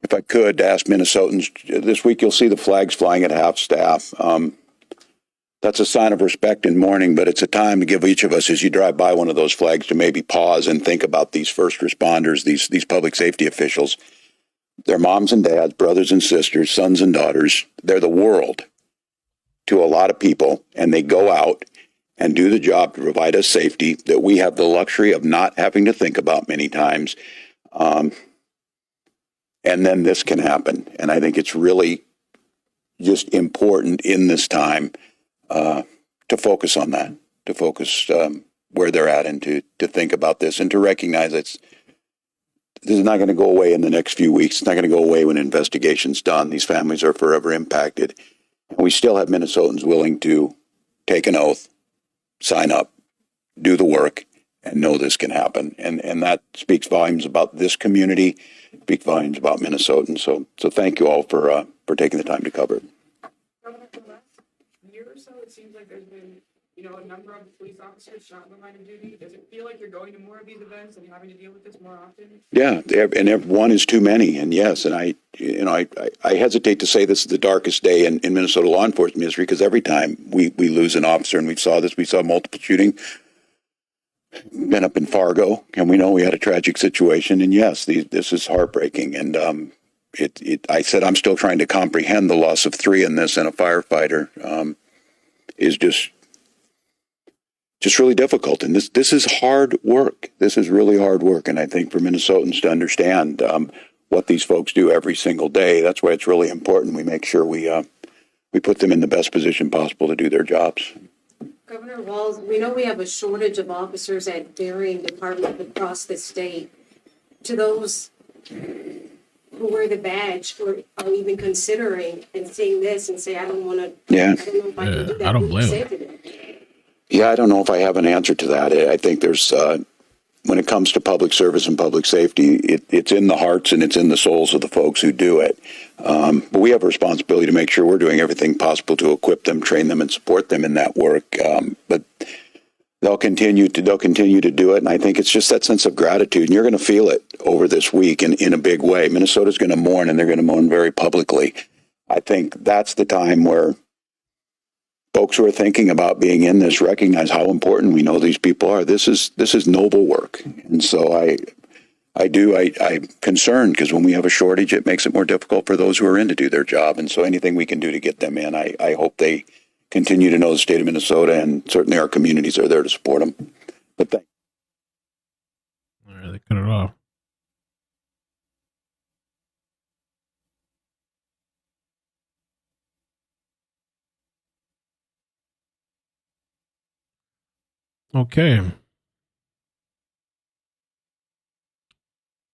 if I could, ask Minnesotans, this week you'll see the flags flying at half staff. That's a sign of respect and mourning, but it's a time to give each of us, as you drive by one of those flags, to maybe pause and think about these first responders, these public safety officials. They're moms and dads, brothers and sisters, sons and daughters. They're the world to a lot of people, and they go out and do the job to provide us safety that we have the luxury of not having to think about many times. And then this can happen. And I think it's really just important in this time to focus on that, to focus where they're at, and to think about this, and to recognize this is not going to go away in the next few weeks. It's not going to go away when investigation's done. These families are forever impacted. And we still have Minnesotans willing to take an oath, sign up, do the work, and know this can happen. And that speaks volumes about this community, speaks volumes about Minnesotans. So thank you all for taking the time to cover it. For the last year or so, it seems like there's been, a number of police officers shot in the line of duty. Does it feel like you're going to more of these events and having to deal with this more often? Yeah, and one is too many. And yes, and I hesitate to say this is the darkest day in Minnesota law enforcement history, because every time we lose an officer, and we saw multiple shooting. Been up in Fargo, and we know we had a tragic situation. And yes, this is heartbreaking. And I said I'm still trying to comprehend the loss of 3 in this, and a firefighter is just really difficult. And this is hard work. This is really hard work. And I think for Minnesotans to understand what these folks do every single day, that's why it's really important we make sure we we put them in the best position possible to do their jobs. Governor Walz, we know we have a shortage of officers at varying departments across the state. To those who wear the badge or are even considering and seeing this and say, I don't want to, Yeah. I don't know if I can do that. I don't Who would you blame say to them? Yeah, I don't know if I have an answer to that. I think there's, when it comes to public service and public safety, it's in the hearts and it's in the souls of the folks who do it. But we have a responsibility to make sure we're doing everything possible to equip them, train them, and support them in that work. But they'll continue to do it, and I think it's just that sense of gratitude. And you're going to feel it over this week in a big way. Minnesota's going to mourn, and they're going to mourn very publicly. I think that's the time where folks who are thinking about being in this recognize how important we know these people are. This is noble work, and so I'm concerned because when we have a shortage, it makes it more difficult for those who are in to do their job. And so anything we can do to get them in, I hope they continue to know the state of Minnesota, and certainly our communities are there to support them. But thank All right, they cut it off. Okay.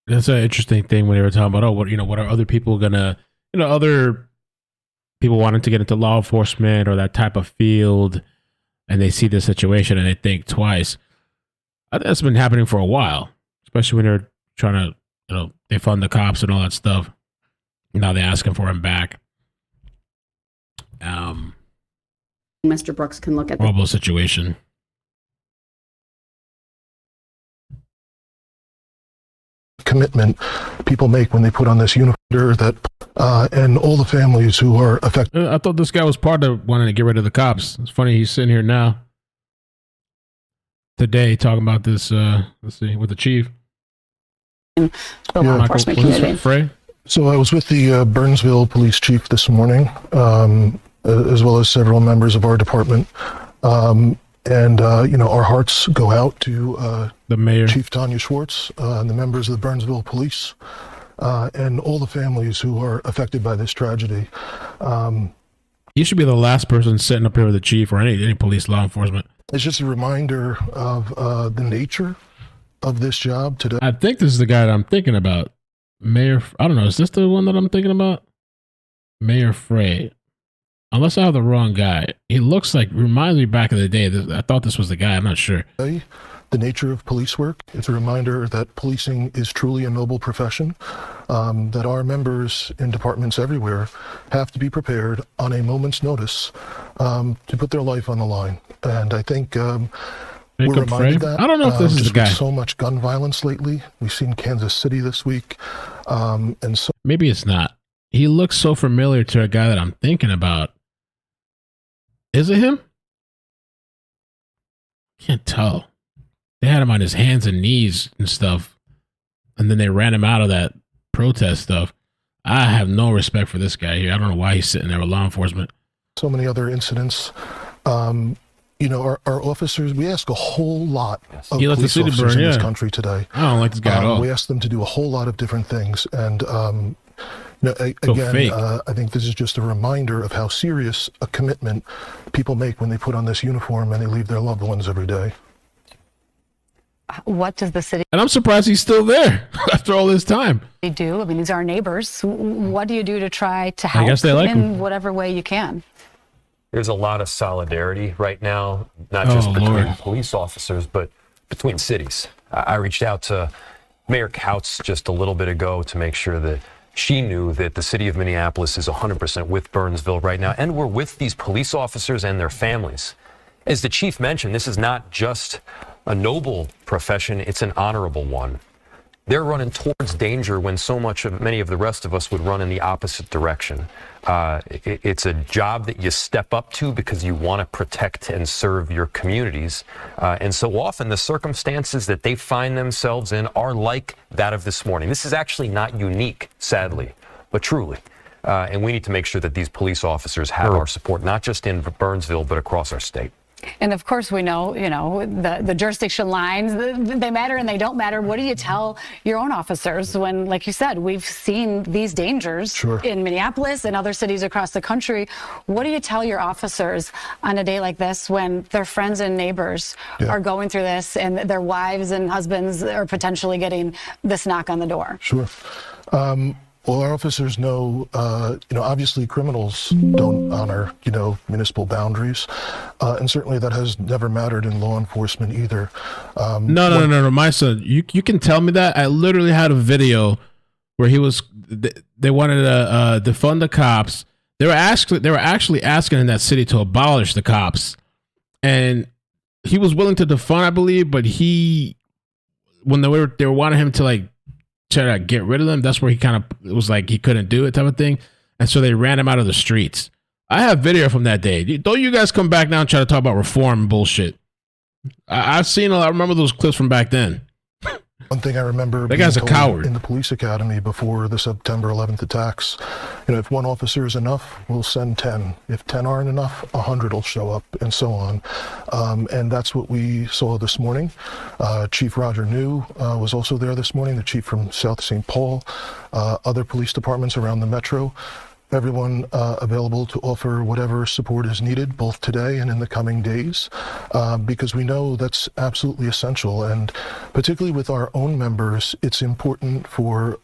That's an interesting thing when they were talking about, what are other people gonna, other people wanting to get into law enforcement or that type of field, and they see this situation and they think twice. I think that's been happening for a while, especially when they're trying to, they fund the cops and all that stuff. Now they're asking for them back. Mr. Brooks can look at the Horrible situation. Commitment people make when they put on this uniform, that and all the families who are affected. I thought this guy was part of wanting to get rid of the cops. It's funny he's sitting here now today talking about this. Let's see, with the chief. The law enforcement community. Frey? So I was with the Burnsville police chief this morning, as well as several members of our department. Our hearts go out to the mayor, Chief Tanya Schwartz, and the members of the Burnsville police, and all the families who are affected by this tragedy. You should be the last person sitting up here with the chief or any police law enforcement. It's just a reminder of the nature of this job today. I think this is the guy that I'm thinking about. Mayor, I don't know. Is this the one that I'm thinking about? Mayor Frey. Unless I have the wrong guy. He looks like, reminds me back in the day. I thought this was the guy. I'm not sure. The nature of police work. It's a reminder that policing is truly a noble profession, that our members in departments everywhere have to be prepared on a moment's notice to put their life on the line. And I think we're reminded that. I don't know if this is the guy. So much gun violence lately. We've seen Kansas City this week. And so maybe it's not. He looks so familiar to a guy that I'm thinking about. Is it him? Can't tell. They had him on his hands and knees and stuff, and then they ran him out of that protest stuff. I have no respect for this guy here. I don't know why he's sitting there with law enforcement. So many other incidents. Our officers, we ask a whole lot of police officers in this country today. I don't like this guy at all. We ask them to do a whole lot of different things. And I think this is just a reminder of how serious a commitment people make when they put on this uniform and they leave their loved ones every day. What does the city... And I'm surprised he's still there after all this time. They do. I mean, these are our neighbors. What do you do to try to help I guess they like in whatever way you can? There's a lot of solidarity right now, not just between police officers, but between cities. I reached out to Mayor Kautz just a little bit ago to make sure that she knew that the city of Minneapolis is 100% with Burnsville right now, and we're with these police officers and their families. As the chief mentioned, this is not just a noble profession, it's an honorable one. They're running towards danger when many of the rest of us would run in the opposite direction. It's a job that you step up to because you want to protect and serve your communities. And so often the circumstances that they find themselves in are like that of this morning. This is actually not unique, sadly, but truly. And we need to make sure that these police officers have our support, not just in Burnsville, but across our state. And of course, we know, the jurisdiction lines, they matter and they don't matter. What do you tell your own officers when, like you said, we've seen these dangers in Minneapolis and other cities across the country? What do you tell your officers on a day like this when their friends and neighbors are going through this and their wives and husbands are potentially getting this knock on the door? Sure. Well, our officers know, obviously criminals don't honor, municipal boundaries. And certainly that has never mattered in law enforcement either. No. My son, you can tell me that. I literally had a video where they wanted to defund the cops. They were actually asking in that city to abolish the cops. And he was willing to defund, I believe, but when they were wanting him to try to get rid of them, that's where it was like he couldn't do it type of thing, and so they ran him out of the streets. I have video from that day. Don't you guys come back now and try to talk about reform bullshit. I remember those clips from back then. One thing I remember, that guy's a coward. In the police academy before the September 11th attacks, if one officer is enough, we'll send 10. If 10 aren't enough, 100 will show up, and so on. And that's what we saw this morning. Chief Roger New was also there this morning, the chief from South St. Paul, other police departments around the metro. Everyone available to offer whatever support is needed, both today and in the coming days, because we know that's absolutely essential. And particularly with our own members, it's important for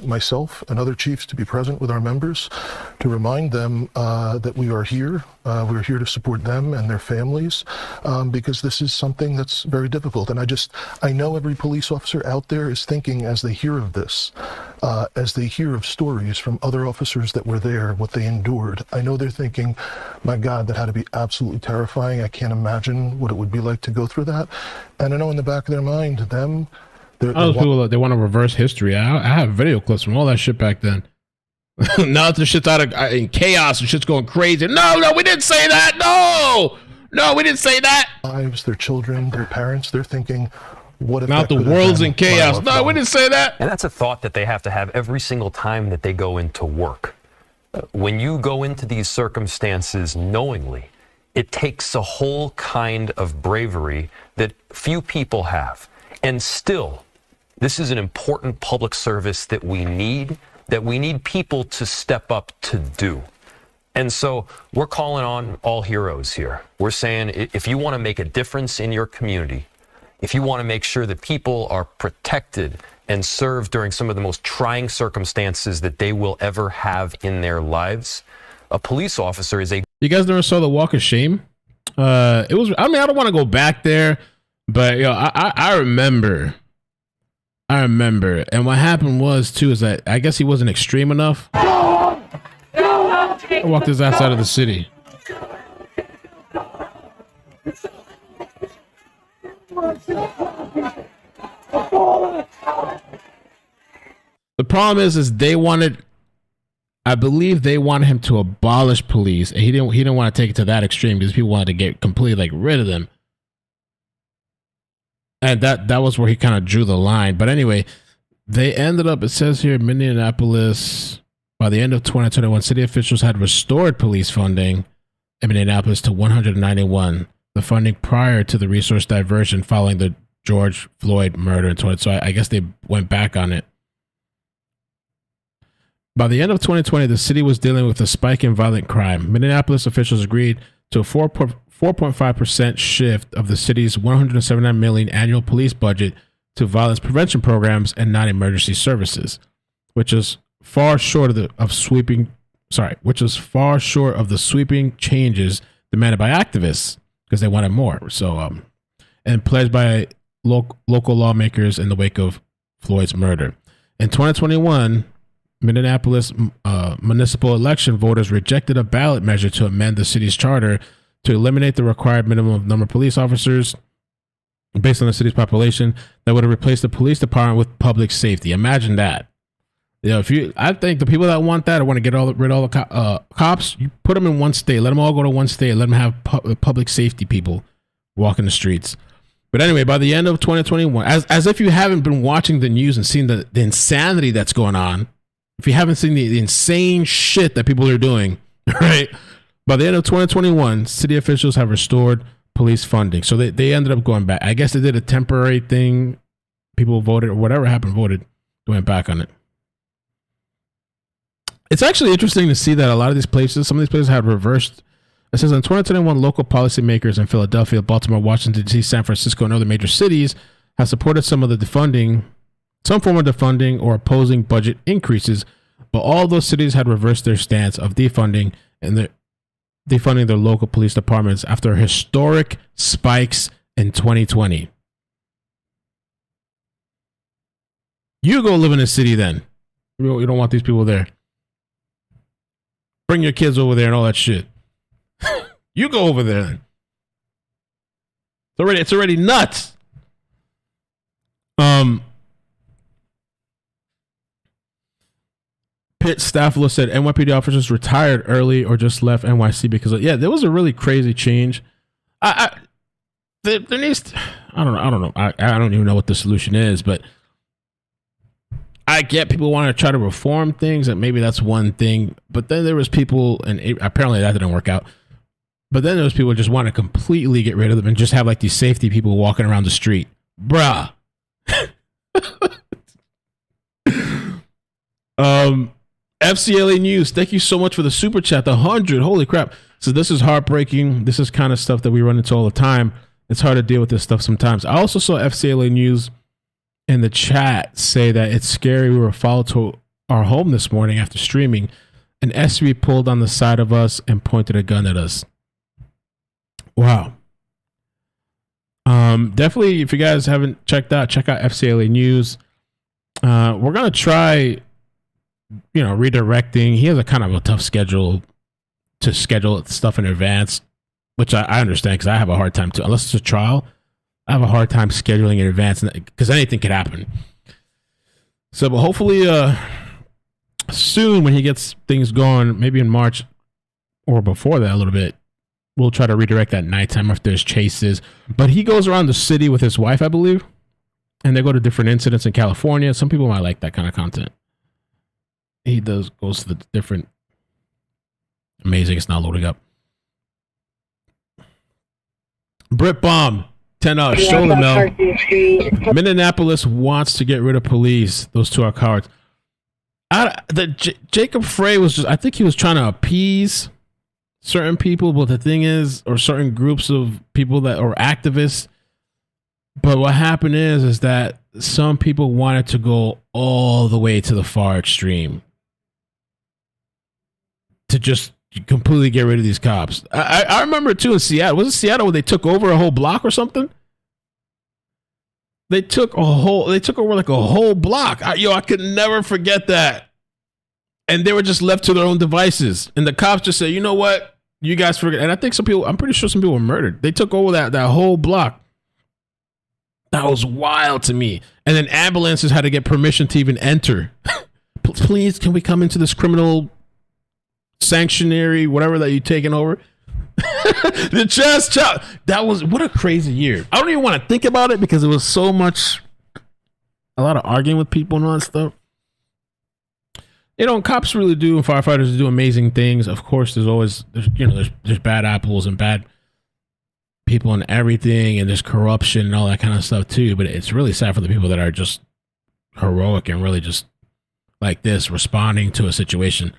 myself and other chiefs to be present with our members, to remind them that we are here. We're here to support them and their families, because this is something that's very difficult. And I know every police officer out there is thinking, as they hear of this, as they hear of stories from other officers that were there, what they endured, I know they're thinking, my God, that had to be absolutely terrifying. I can't imagine what it would be like to go through that. And I know in the back of their mind, people, they want to reverse history. I have video clips from all that shit back then. Now the shit's in chaos and shit's going crazy. No, we didn't say that. No, we didn't say that. Lives, their children, their parents, they're thinking, what if now the world's in chaos? No, we didn't say that. And that's a thought that they have to have every single time that they go into work. When you go into these circumstances knowingly, it takes a whole kind of bravery that few people have. And still, this is an important public service that we need people to step up to do. And so we're calling on all heroes here. We're saying if you want to make a difference in your community, if you want to make sure that people are protected and served during some of the most trying circumstances that they will ever have in their lives, a police officer is a... You guys never saw the Walk of Shame? I don't want to go back there, but I remember. And what happened was, too, is that I guess he wasn't extreme enough. I walked his ass out of the city. The problem is I believe they wanted him to abolish police, and he didn't want to take it to that extreme because people wanted to get completely rid of them. And that was where he kind of drew the line. But anyway, they ended up, it says here, Minneapolis, by the end of 2021, city officials had restored police funding in Minneapolis to 191, the funding prior to the resource diversion following the George Floyd murder in 2020. So I guess they went back on it. By the end of 2020, the city was dealing with a spike in violent crime. Minneapolis officials agreed to a 4.5% shift of the city's $179 million annual police budget to violence prevention programs and non-emergency services, which is far short of the sweeping changes demanded by activists because they wanted more. So, and pledged by local lawmakers in the wake of Floyd's murder. In 2021, Minneapolis municipal election voters rejected a ballot measure to amend the city's charter to eliminate the required minimum number of police officers based on the city's population that would have replaced the police department with public safety. Imagine that. I think the people that want that or want to get rid of all the cops, you put them in one state, let them all go to one state, let them have public safety people walking the streets. But anyway, by the end of 2021, as if you haven't been watching the news and seen the insanity that's going on, if you haven't seen the insane shit that people are doing, right? By the end of 2021, city officials have restored police funding. So they ended up going back. I guess they did a temporary thing. People voted or whatever happened, voted, went back on it. It's actually interesting to see that a lot of these places, some of these places had reversed. It says in 2021, local policymakers in Philadelphia, Baltimore, Washington, D.C., San Francisco, and other major cities have supported some form of defunding or opposing budget increases, but all those cities had reversed their stance of defunding and defunding their local police departments after historic spikes in 2020. You go live in a city then. You don't want these people there. Bring your kids over there and all that shit. You go over there then. It's already nuts. Pitt Staffalo said NYPD officers retired early or just left NYC because there was a really crazy change. There needs to, I don't know. I don't even know what the solution is, but I get people want to try to reform things, and maybe that's one thing. But then there was people, and apparently that didn't work out. But then there was people who just want to completely get rid of them and just have like these safety people walking around the street. Bruh. FCLA News, thank you so much for the super chat. The 100, holy crap. So this is heartbreaking. This is kind of stuff that we run into all the time. It's hard to deal with this stuff sometimes. I also saw FCLA News in the chat say that it's scary. We were followed to our home this morning after streaming. An SUV pulled on the side of us and pointed a gun at us. Wow. Definitely, if you guys haven't checked out, check out FCLA News. We're going to try, redirecting. He has a kind of a tough schedule to schedule stuff in advance, which I understand because I have a hard time too. Unless it's a trial, I have a hard time scheduling in advance because anything could happen. So, but hopefully soon when he gets things going, maybe in March or before that a little bit, we'll try to redirect at nighttime if there's chases. But he goes around the city with his wife, I believe, and they go to different incidents in California. Some people might like that kind of content. He goes to the different. Amazing, it's not loading up. Brit Bomb, $10. Shoulder Mel. Minneapolis wants to get rid of police. Those two are cowards. Jacob Frey was just, I think he was trying to appease certain people, but the thing is, or certain groups of people that are activists. But what happened is that some people wanted to go all the way to the far extreme to just completely get rid of these cops. I remember too in Seattle. Was it Seattle where they took over a whole block or something? They took over like a whole block. I could never forget that. And they were just left to their own devices. And the cops just said, you know what? You guys forget. And I think I'm pretty sure some people were murdered. They took over that whole block. That was wild to me. And then ambulances had to get permission to even enter. Please, can we come into this criminal sanctuary, whatever that you're taking over? That was, what a crazy year. I don't even want to think about it because it was so much, a lot of arguing with people and all that stuff. Cops really do, and firefighters do amazing things. Of course, there's bad apples and bad people and everything, and there's corruption and all that kind of stuff too. But it's really sad for the people that are just heroic and really just like this, responding to a situation.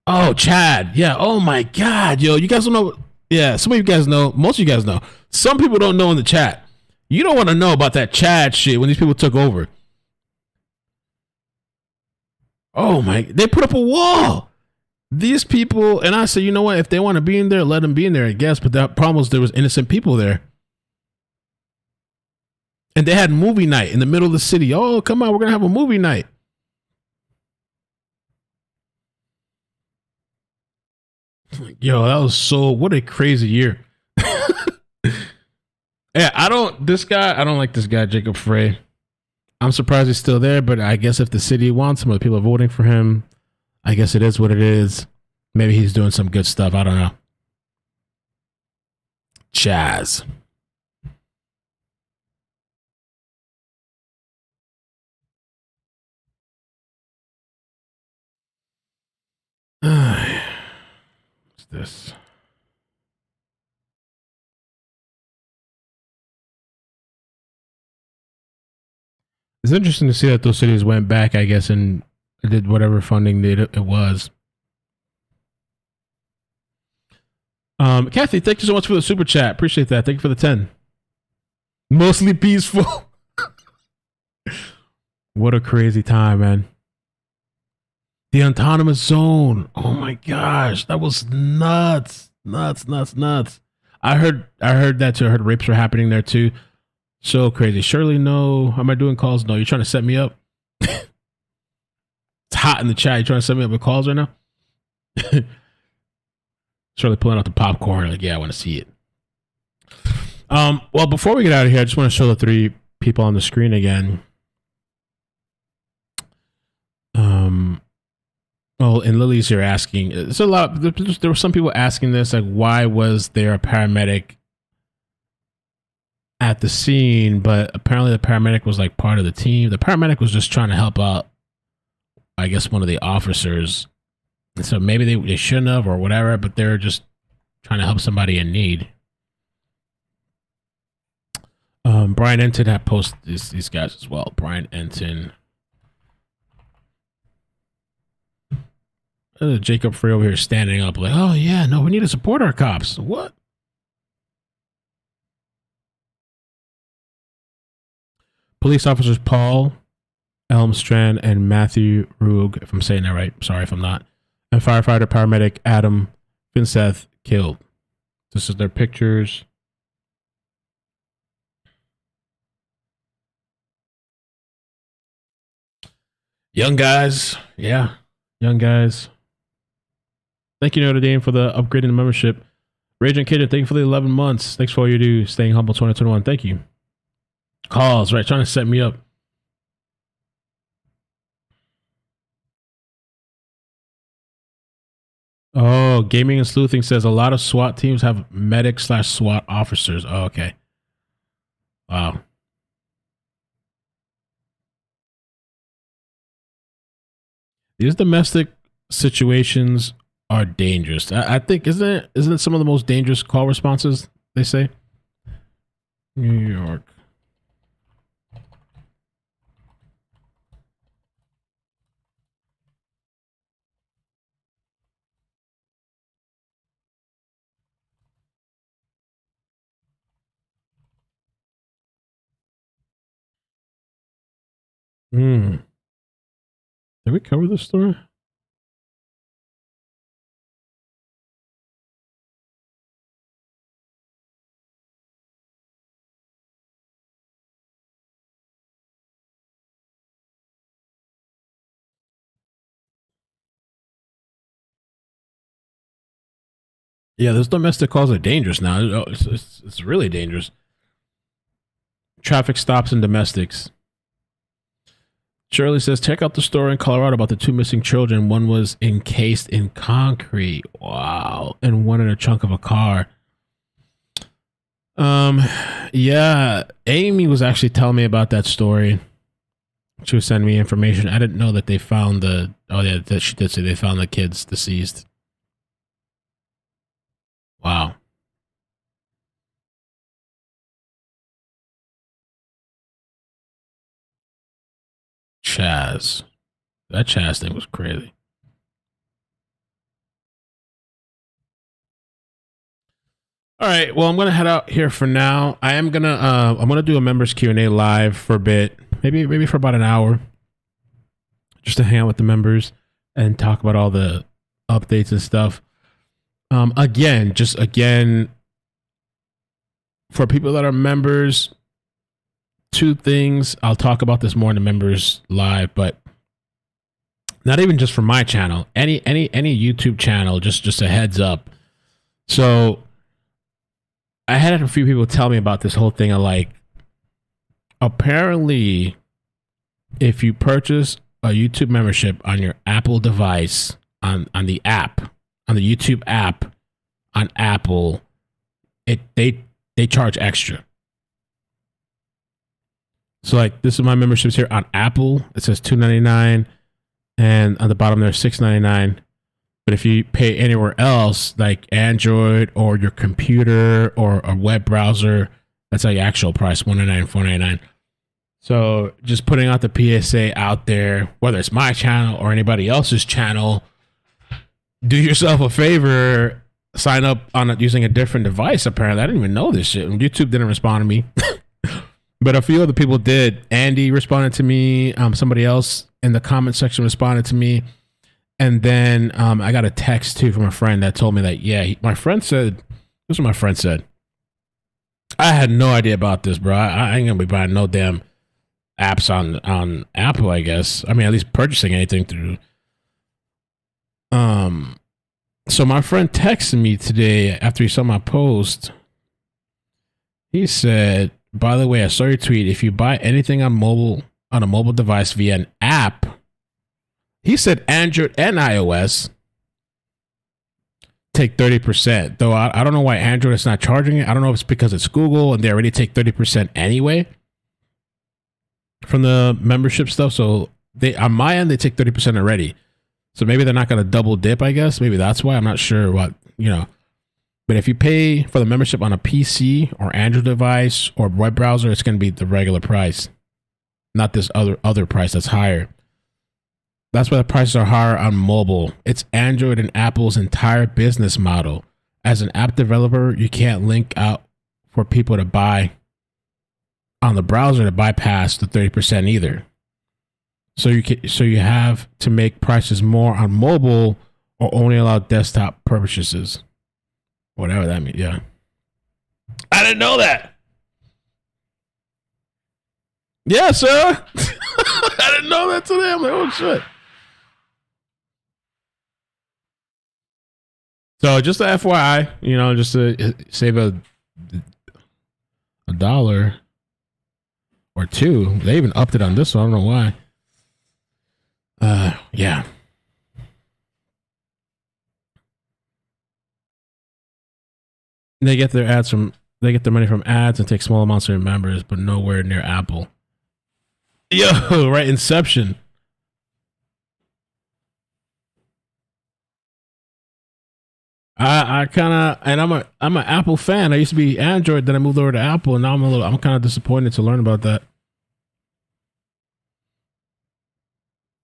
Oh, Chad. Yeah. Oh my God. Yo, you guys don't know. Yeah. Some of you guys know. Most of you guys know. Some people don't know in the chat. You don't want to know about that Chad shit when these people took over. Oh my, they put up a wall. These people, and I said, you know what? If they want to be in there, let them be in there, I guess. But the problem was there was innocent people there. And they had movie night in the middle of the city. Oh, come on, we're going to have a movie night. Yo, that was what a crazy year. Yeah, I don't like this guy, Jacob Frey. I'm surprised he's still there, but I guess if the city wants him or the people are voting for him, I guess it is what it is. Maybe he's doing some good stuff. I don't know. Chaz. What's this? It's interesting to see that those cities went back, I guess, and did whatever funding it was. Kathy, thank you so much for the super chat. Appreciate that. Thank you for the 10. Mostly peaceful. What a crazy time, man. The autonomous zone. Oh my gosh, that was nuts. Nuts. I heard that too. I heard rapes were happening there too. So crazy. Shirley, no. Am I doing calls? No. You're trying to set me up? It's hot in the chat. You trying to set me up with calls right now? Shirley pulling out the popcorn. Like, yeah, I want to see it. Well, before we get out of here, I just want to show the 3 people on the screen again. Well, and Lily's here asking. It's a lot. There were some people asking this, like, why was there a paramedic at the scene? But apparently, the paramedic was like part of the team. The paramedic was just trying to help out, I guess, one of the officers. And so maybe they shouldn't have or whatever, but they're just trying to help somebody in need. Brian Enton had posted these guys as well. Brian Enton. Jacob Free over here standing up like, oh yeah, no, we need to support our cops. What? Police officers Paul Elmstrand and Matthew Rug, if I'm saying that right, sorry if I'm not, and firefighter paramedic Adam Finseth killed. This is their pictures. Young guys. Yeah. Young guys. Thank you, Notre Dame, for the upgrade in the membership. Raging Kitchen, thank you for the 11 months. Thanks for all you do. Staying humble 2021. Thank you. Calls, right? Trying to set me up. Oh, Gaming and Sleuthing says a lot of SWAT teams have medic/SWAT officers. Oh, okay. Wow. These domestic situations are dangerous. I think isn't it some of the most dangerous call responses, they say? New York. Did we cover this story? Yeah, those domestic calls are dangerous now. It's really dangerous. Traffic stops and domestics. Shirley says, check out the story in Colorado about the 2 missing children. One was encased in concrete. Wow. And one in a trunk of a car. Yeah. Amy was actually telling me about that story. She was sending me information. I didn't know that they found she did say they found the kids deceased. Wow. Chaz. That Chaz thing was crazy. All right. Well, I'm going to head out here for now. I'm going to do a members Q&A live for a bit. Maybe for about an hour. Just to hang out with the members and talk about all the updates and stuff. Again, for people that are members, 2 things. I'll talk about this more in the members live, but not even just for my channel, any YouTube channel, just a heads up. So I had a few people tell me about this whole thing of like, apparently if you purchase a YouTube membership on your Apple device, on the app, on the YouTube app on Apple, they charge extra. So like, this is my memberships here on Apple. It says $2.99, and on the bottom there's $6.99. But if you pay anywhere else, like Android or your computer or a web browser, that's like the actual price, $199, $4.99. So just putting out the PSA out there, whether it's my channel or anybody else's channel, do yourself a favor, sign up on using a different device. Apparently, I didn't even know this shit. YouTube didn't respond to me, but a few other people did. Andy responded to me. Somebody else in the comment section responded to me. And then I got a text too from a friend that told me that, my friend said, this is what my friend said. I had no idea about this, bro. I ain't gonna be buying no damn apps on Apple, I guess. I mean, at least purchasing anything through. So my friend texted me today after he saw my post. He said, by the way, I saw your tweet. If you buy anything on a mobile device via an app, he said Android and iOS, take 30%. Though I don't know why Android is not charging it. I don't know if it's because it's Google and they already take 30% anyway from the membership stuff. So they, on my end, they take 30% already. So maybe they're not going to double dip, I guess. Maybe that's why. I'm not sure what, But if you pay for the membership on a PC or Android device or web browser, it's going to be the regular price, not this other price that's higher. That's why the prices are higher on mobile. It's Android and Apple's entire business model. As an app developer, you can't link out for people to buy on the browser to bypass the 30% either. So you have to make prices more on mobile or only allow desktop purchases. Whatever that means, yeah. I didn't know that. Yeah, sir. I didn't know that today. I'm like, oh shit. So just a FYI, just to save a $1 or $2. They even upped it on this one. I don't know why. Yeah. They get their money from ads and take small amounts from members, but nowhere near Apple. Yo, right? Inception. I kind of, and I'm an Apple fan. I used to be Android, then I moved over to Apple, and now I'm kind of disappointed to learn about that.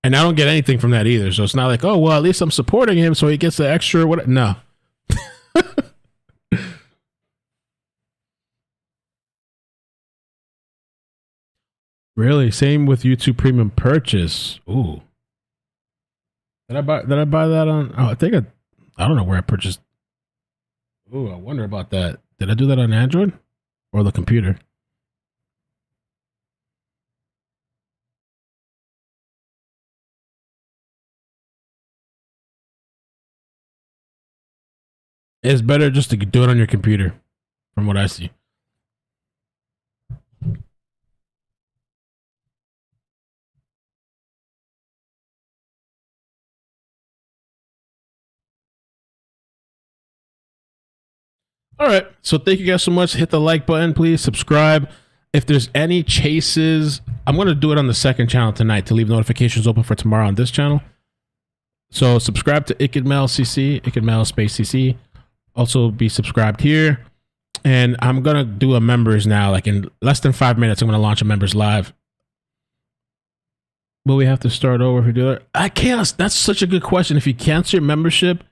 And I don't get anything from that either. So it's not like, oh well, at least I'm supporting him, so he gets the extra. What? No. Really? Same with YouTube Premium purchase. Ooh. Did I buy that on? Oh, I don't know where I purchased. Ooh, I wonder about that. Did I do that on Android or the computer? It's better just to do it on your computer, from what I see. All right. So thank you guys so much. Hit the like button, please. Subscribe. If there's any chases, I'm going to do it on the second channel tonight to leave notifications open for tomorrow on this channel. So subscribe to Ikidmel CC, Ikidmel space CC. Also be subscribed here. And I'm going to do a members now. Like in less than 5 minutes, I'm going to launch a members live. Will we have to start over if we do that? I can't. That's such a good question. If you cancel your membership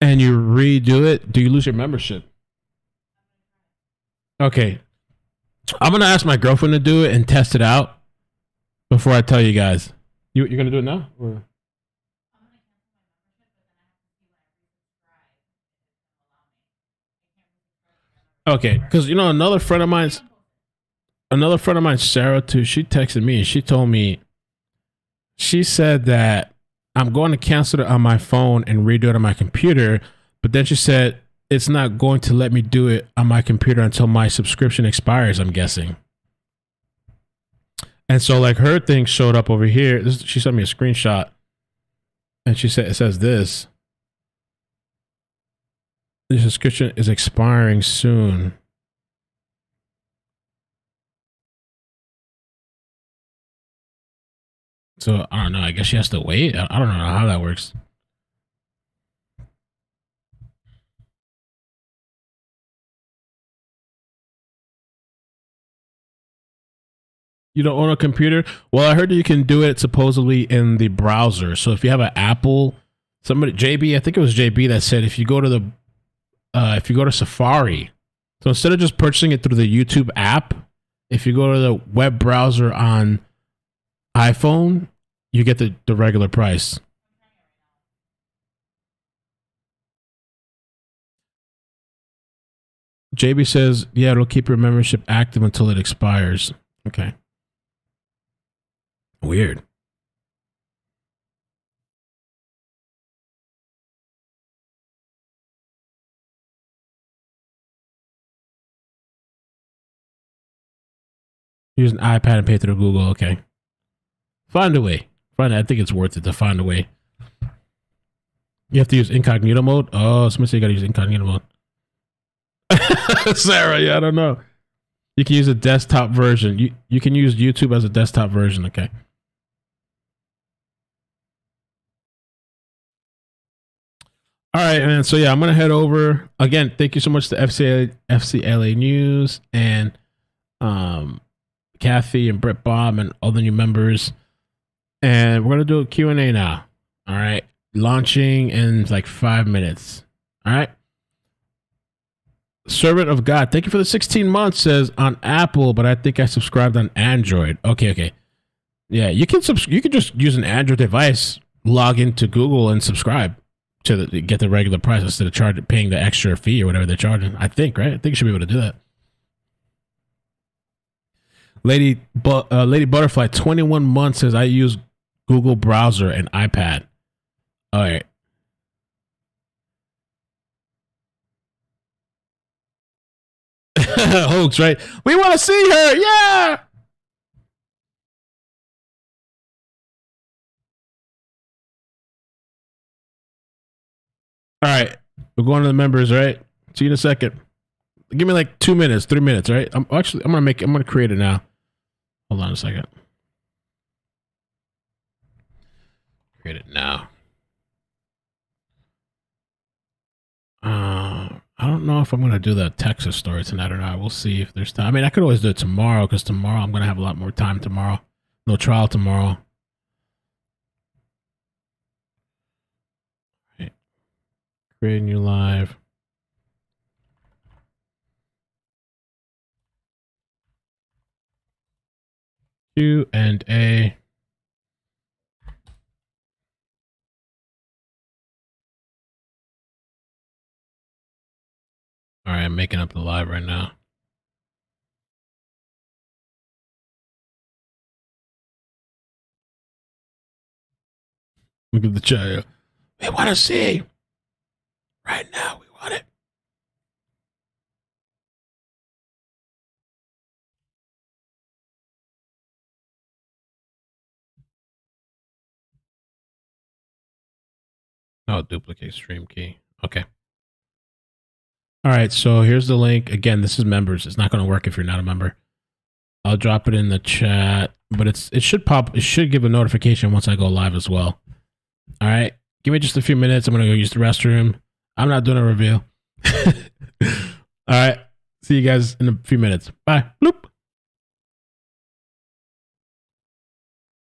and you redo it, do you lose your membership? Okay. I'm going to ask my girlfriend to do it and test it out before I tell you guys. You're going to do it now? Or? Okay, because another friend of mine, Sarah too, she texted me and she told me, she said that I'm going to cancel it on my phone and redo it on my computer, but then she said it's not going to let me do it on my computer until my subscription expires, I'm guessing. And so like her thing showed up over here. She sent me a screenshot and she said, it says this. The subscription is expiring soon. So I don't know. I guess she has to wait. I don't know how that works. You don't own a computer? Well, I heard that you can do it supposedly in the browser. So if you have an Apple, JB, I think it was JB that said if you go to Safari, so instead of just purchasing it through the YouTube app, if you go to the web browser on iPhone, you get the regular price. JB says, yeah, it'll keep your membership active until it expires. Okay. Weird. Use an iPad and pay through Google. Okay. Find a way. I think it's worth it to find a way. You have to use incognito mode? Oh, somebody said you got to use incognito mode. Sarah, yeah, I don't know. You can use a desktop version. You can use YouTube as a desktop version, okay. All right, man. So yeah, I'm gonna head over again. Thank you so much to FCLA News and Kathy and Brett Bob and all the new members. And we're gonna do a Q&A now. All right, launching in like 5 minutes. All right. Servant of God, thank you for the 16 months, says on Apple, but I think I subscribed on Android. Okay. Yeah, you can just use an Android device, log into Google and subscribe to get the regular price instead of paying the extra fee or whatever they're charging. I think, right? I think you should be able to do that. Lady Butterfly, 21 months, says I use Google browser and iPad. All right. Hoax, right? We want to see her. Yeah. All right. We're going to the members, right? See you in a second. Give me like 2 minutes, 3 minutes, right? I'm going to create it now. Hold on a second. Create it now. I don't know if I'm going to do the Texas story tonight or not. We'll see if there's time. I mean, I could always do it tomorrow because tomorrow I'm going to have a lot more time tomorrow. No trial tomorrow. Right. Create a new live. Q&A. All right, I'm making up the live right now. Look at the chat. We want to see. Right now, we want it. Oh, duplicate stream key. Okay. All right, so here's the link. Again, this is members. It's not going to work if you're not a member. I'll drop it in the chat, but it should pop. It should give a notification once I go live as well. All right, give me just a few minutes. I'm going to go use the restroom. I'm not doing a review. All right, see you guys in a few minutes. Bye. Bloop.